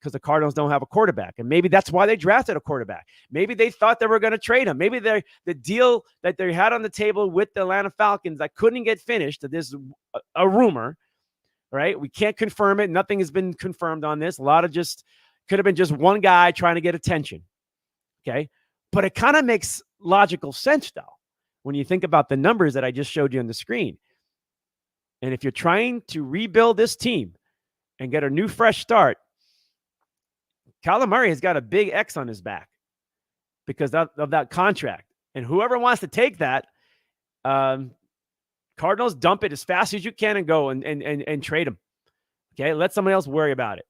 because the Cardinals don't have a quarterback. And maybe that's why they drafted a quarterback. Maybe they thought they were going to trade him. Maybe the deal that they had on the table with the Atlanta Falcons that couldn't get finished, that this is a rumor, right? We can't confirm it. Nothing has been confirmed on this. A lot of just could have been just one guy trying to get attention. Okay. But it kind of makes logical sense, though, when you think about the numbers that I just showed you on the screen. And if you're trying to rebuild this team and get a new fresh start, Kyler Murray has got a big X on his back because of that contract. And whoever wants to take that, Cardinals, dump it as fast as you can and go and trade him. Okay, let somebody else worry about it.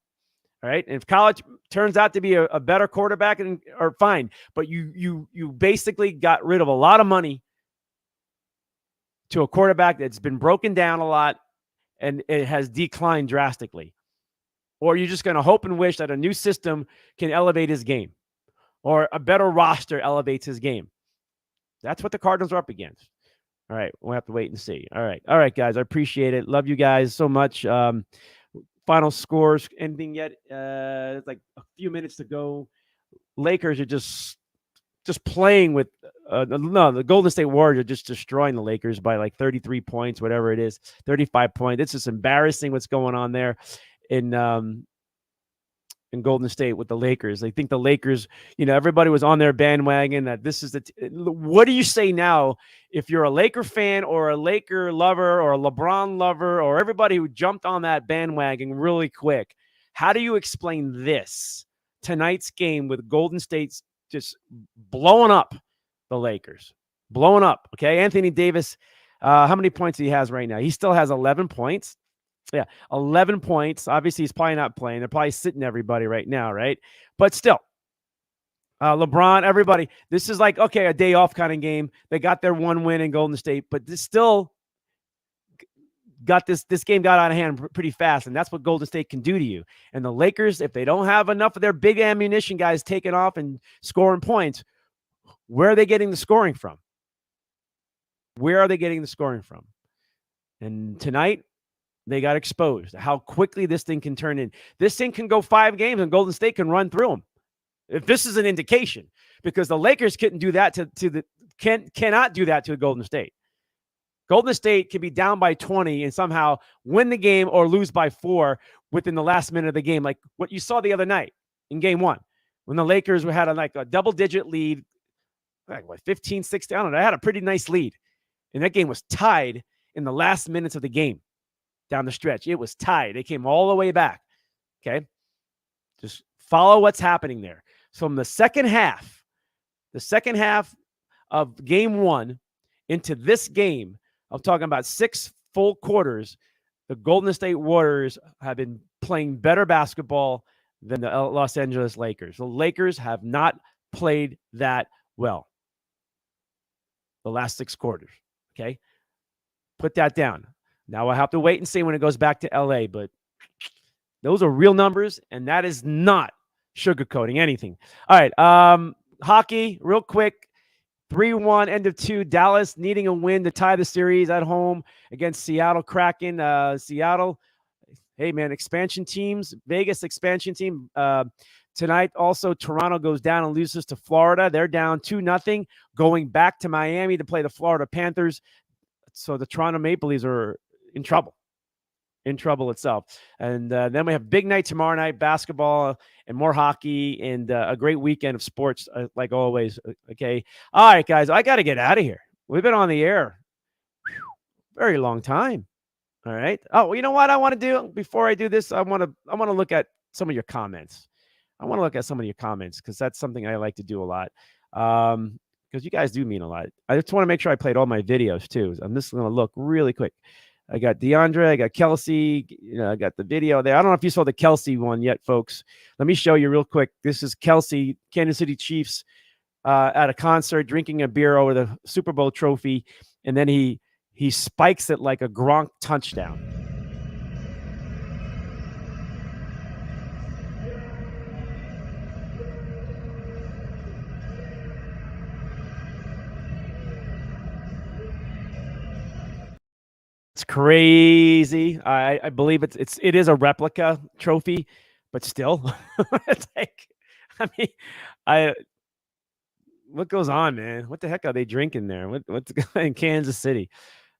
All right, and if college turns out to be a better quarterback, or fine, but you basically got rid of a lot of money to a quarterback that's been broken down a lot and it has declined drastically. Or you're just going to hope and wish that a new system can elevate his game, or a better roster elevates his game. That's what the Cardinals are up against. All right, we'll have to wait and see. All right, guys, I appreciate it. Love you guys so much. Final scores, anything yet? It's like a few minutes to go. Lakers are just playing with the Golden State Warriors are just destroying the Lakers by like 33 points, whatever it is, 35 points. It's just embarrassing what's going on there in Golden State with the Lakers. I think the Lakers, everybody was on their bandwagon that this is what do you say now if you're a Laker fan or a Laker lover or a LeBron lover or everybody who jumped on that bandwagon really quick? How do you explain this tonight's game with Golden State's just blowing up the Lakers? Blowing up, okay? Anthony Davis, how many points he has right now? He still has 11 points. Yeah, 11 points. Obviously, he's probably not playing. They're probably sitting everybody right now, right? But still, LeBron, everybody, this is like, okay, a day off kind of game. They got their one win in Golden State, but this still got this game got out of hand pretty fast, and that's what Golden State can do to you. And the Lakers, if they don't have enough of their big ammunition guys taking off and scoring points, where are they getting the scoring from? Where are they getting the scoring from? And tonight, they got exposed. How quickly this thing can turn in. This thing can go 5 games and Golden State can run through them. If this is an indication, because the Lakers couldn't do that cannot do that to Golden State. Golden State can be down by 20 and somehow win the game or lose by 4 within the last minute of the game, like what you saw the other night in game 1 when the Lakers had a double-digit lead, like 15, 16. I don't know. They had a pretty nice lead, and that game was tied in the last minutes of the game. Down the stretch, it was tied. They came all the way back. Okay, just follow what's happening there. So from the second half of game 1 into this game, I'm talking about 6 full quarters, the Golden State Warriors have been playing better basketball than the Los Angeles Lakers. The Lakers have not played that well the last 6 quarters. Okay, put that down. Now I have to wait and see when it goes back to LA, but those are real numbers, and that is not sugarcoating anything. All right, hockey, real quick. 3-1, end of 2. Dallas needing a win to tie the series at home against Seattle Kraken. Seattle, hey, man, expansion teams. Vegas expansion team. Tonight, also, Toronto goes down and loses to Florida. They're down 2-0, going back to Miami to play the Florida Panthers. so the Toronto Maple Leafs are in trouble. In trouble itself. And then we have big night tomorrow night, basketball and more hockey, and a great weekend of sports, like always. Okay. All right, guys, I got to get out of here. We've been on the air very long time. All right. Oh, well, you know what I want to do before I do this? I want to look at some of your comments. I want to look at some of your comments because that's something I like to do a lot. Because you guys do mean a lot. I just want to make sure I played all my videos too. I'm just going to look really quick. I got DeAndre, I got Kelsey, I got the video there. I don't know if you saw the Kelsey one yet, folks. Let me show you real quick. This is Kelsey, Kansas City Chiefs, at a concert, drinking a beer over the Super Bowl trophy, and then he spikes it like a Gronk touchdown. It's crazy. I believe it is a replica trophy, but still, it's like, I mean, what goes on, man? What the heck are they drinking there? What's in Kansas City?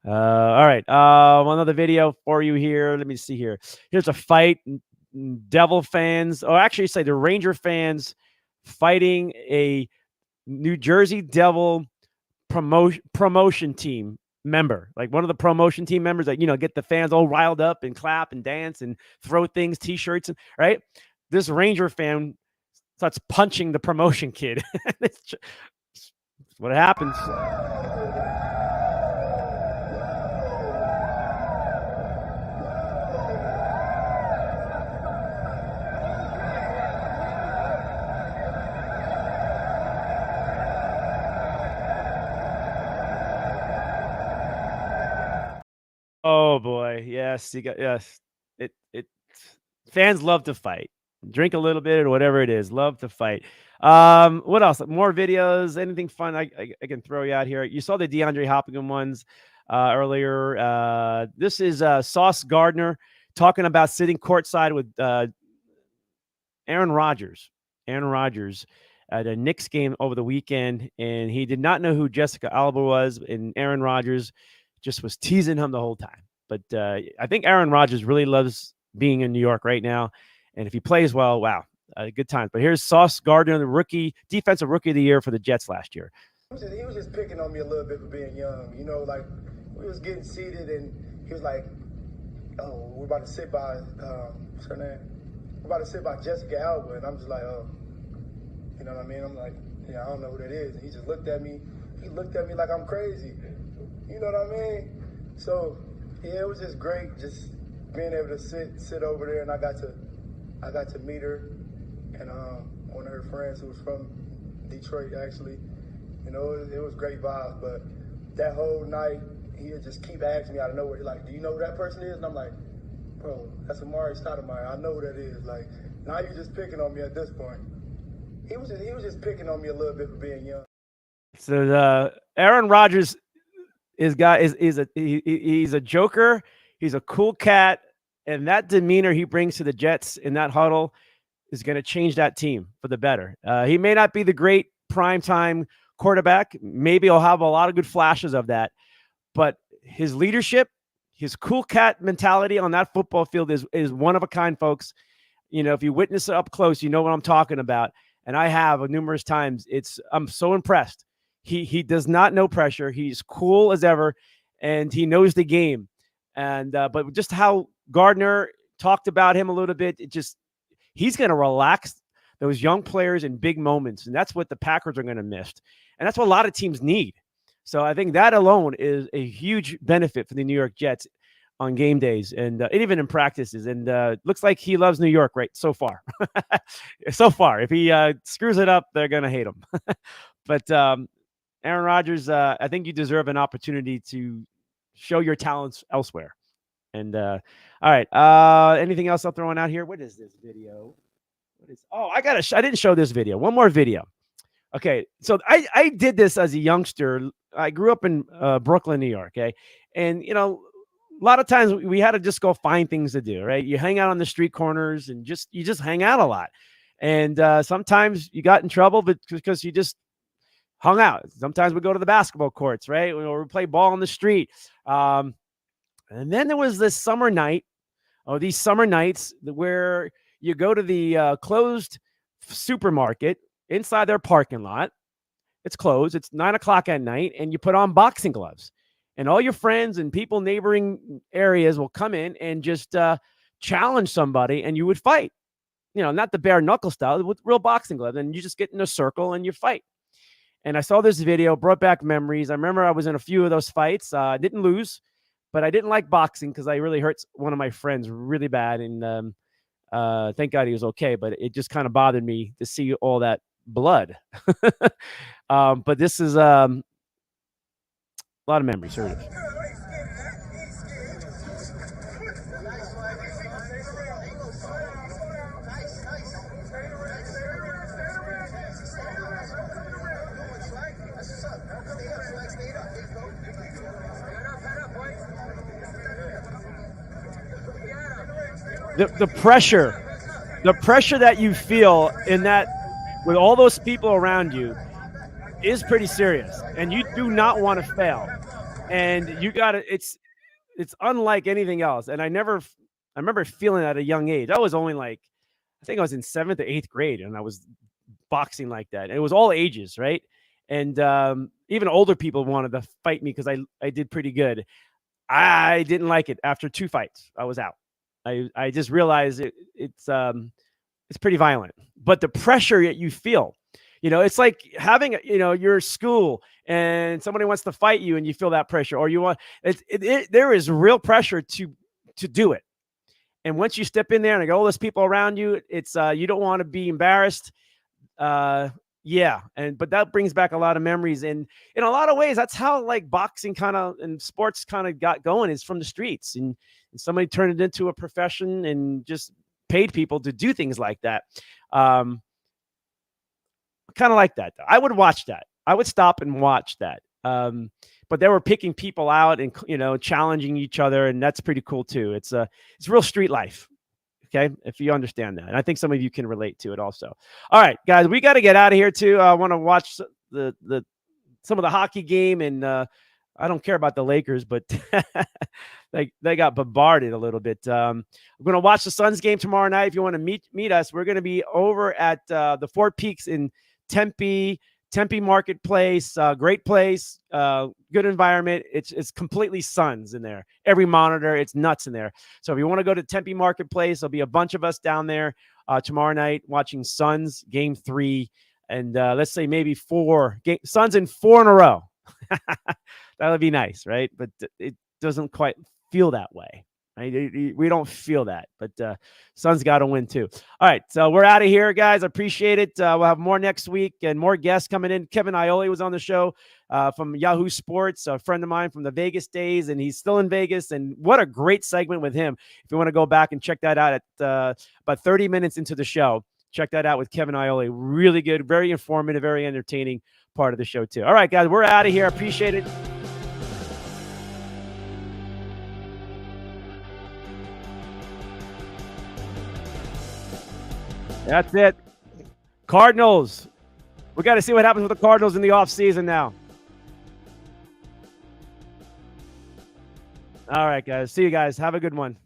All right. One other video for you here. Let me see here. Here's a fight. Devil fans, or actually say the Ranger fans fighting a New Jersey Devil promotion team member, like one of the promotion team members that, get the fans all riled up and clap and dance and throw things, t-shirts, and right. This Ranger fan starts punching the promotion kid. It's what happens. Oh boy, yes, yes. It fans love to fight, drink a little bit or whatever it is, love to fight. What else? More videos? Anything fun? I can throw you out here. You saw the DeAndre Hopkins ones earlier. This is Sauce Gardner talking about sitting courtside with Aaron Rodgers. Aaron Rodgers at a Knicks game over the weekend, and he did not know who Jessica Alba was, and Aaron Rodgers just was teasing him the whole time. But I think Aaron Rodgers really loves being in New York right now. And if he plays well, wow, good times. But here's Sauce Gardner, the defensive rookie of the year for the Jets last year. He was just picking on me a little bit for being young. Like we was getting seated and he was like, oh, we're about to sit by, what's her name? We're about to sit by Jessica Alba. And I'm just like, oh, you know what I mean? I'm like, yeah, I don't know who that is. And he just looked at me. He looked at me like I'm crazy. You know what I mean? So yeah, it was just great, just being able to sit over there, and I got to meet her and one of her friends who was from Detroit, actually. It was great vibes. But that whole night, he would just keep asking me out of nowhere, like, do you know who that person is? And I'm like, bro, that's Amari Stoudemire. I know who that is. Like, now you're just picking on me at this point. He was just picking on me a little bit for being young. So Aaron Rodgers he's a joker. He's a cool cat, and that demeanor he brings to the Jets in that huddle is going to change that team for the better. He may not be the great primetime quarterback. Maybe he'll have a lot of good flashes of that, but his leadership, his cool cat mentality on that football field is one of a kind, folks. If you witness it up close, you know what I'm talking about. And I have numerous times. I'm so impressed. He does not know pressure. He's cool as ever, and he knows the game. And but just how Gardner talked about him a little bit, he's going to relax those young players in big moments, and that's what the Packers are going to miss, and that's what a lot of teams need. So I think that alone is a huge benefit for the New York Jets on game days and even in practices. And looks like he loves New York right so far. So far, if he screws it up, they're going to hate him. But Aaron Rodgers, I think you deserve an opportunity to show your talents elsewhere. And all right, anything else I'm throwing out here? What is this video? I didn't show this video. One more video. Okay, so I did this as a youngster. I grew up in Brooklyn, New York. Okay, and a lot of times we had to just go find things to do. Right, you hang out on the street corners and you just hang out a lot. And sometimes you got in trouble, but because you just hung out. Sometimes we go to the basketball courts, right? Or we play ball on the street. And then there was this summer night, these summer nights where you go to the closed supermarket inside their parking lot. It's closed. It's 9 o'clock at night, and you put on boxing gloves. And all your friends and people neighboring areas will come in and just challenge somebody, and you would fight. Not the bare knuckle style, with real boxing gloves. And you just get in a circle and you fight. And I saw this video, brought back memories. I remember I was in a few of those fights. I didn't lose, but I didn't like boxing because I really hurt one of my friends really bad. And thank God he was okay, but it just kind of bothered me to see all that blood. But this is a lot of memories. Here it is. The pressure that you feel in that with all those people around you is pretty serious, and you do not want to fail. And you got to, it's unlike anything else. And I remember feeling that at a young age. I was only I think I was in 7th or 8th grade, and I was boxing like that. And it was all ages, right? And even older people wanted to fight me because I did pretty good. I didn't like it. After 2 fights, I was out. I just realized it's pretty violent. But the pressure that you feel, it's like having, your school and somebody wants to fight you and you feel that pressure, or you want there is real pressure to do it. And once you step in there and all those people around you, it's you don't want to be embarrassed. Yeah. But that brings back a lot of memories. And in a lot of ways, that's how boxing kind of and sports kind of got going, is from the streets. And somebody turned it into a profession and just paid people to do things like that. Kind of like that. I would watch that. I would stop and watch that. But they were picking people out and, challenging each other. And that's pretty cool too. It's real street life. Okay, if you understand that. And I think some of you can relate to it also. All right, guys, we got to get out of here too. I want to watch some of the hockey game, and I don't care about the Lakers, but they got bombarded a little bit. I'm going to watch the Suns game tomorrow night. If you want to meet us, we're going to be over at the Four Peaks in Tempe Marketplace. Great place, good environment. It's completely Suns in there. Every monitor, it's nuts in there. So if you want to go to Tempe Marketplace, there'll be a bunch of us down there tomorrow night watching Suns game 3, and let's say maybe 4 Suns in 4 in a row. That would be nice, right? But it doesn't quite feel that way. Right? We don't feel that, but Suns got to win too. All right, so we're out of here, guys. I appreciate it. We'll have more next week and more guests coming in. Kevin Iole was on the show from Yahoo Sports, a friend of mine from the Vegas days, and he's still in Vegas. And what a great segment with him. If you want to go back and check that out at about 30 minutes into the show, check that out with Kevin Iole. Really good, very informative, very entertaining part of the show too. All right, guys, we're out of here. I appreciate it. That's it. Cardinals. We got to see what happens with the Cardinals in the offseason now. All right, guys. See you guys. Have a good one.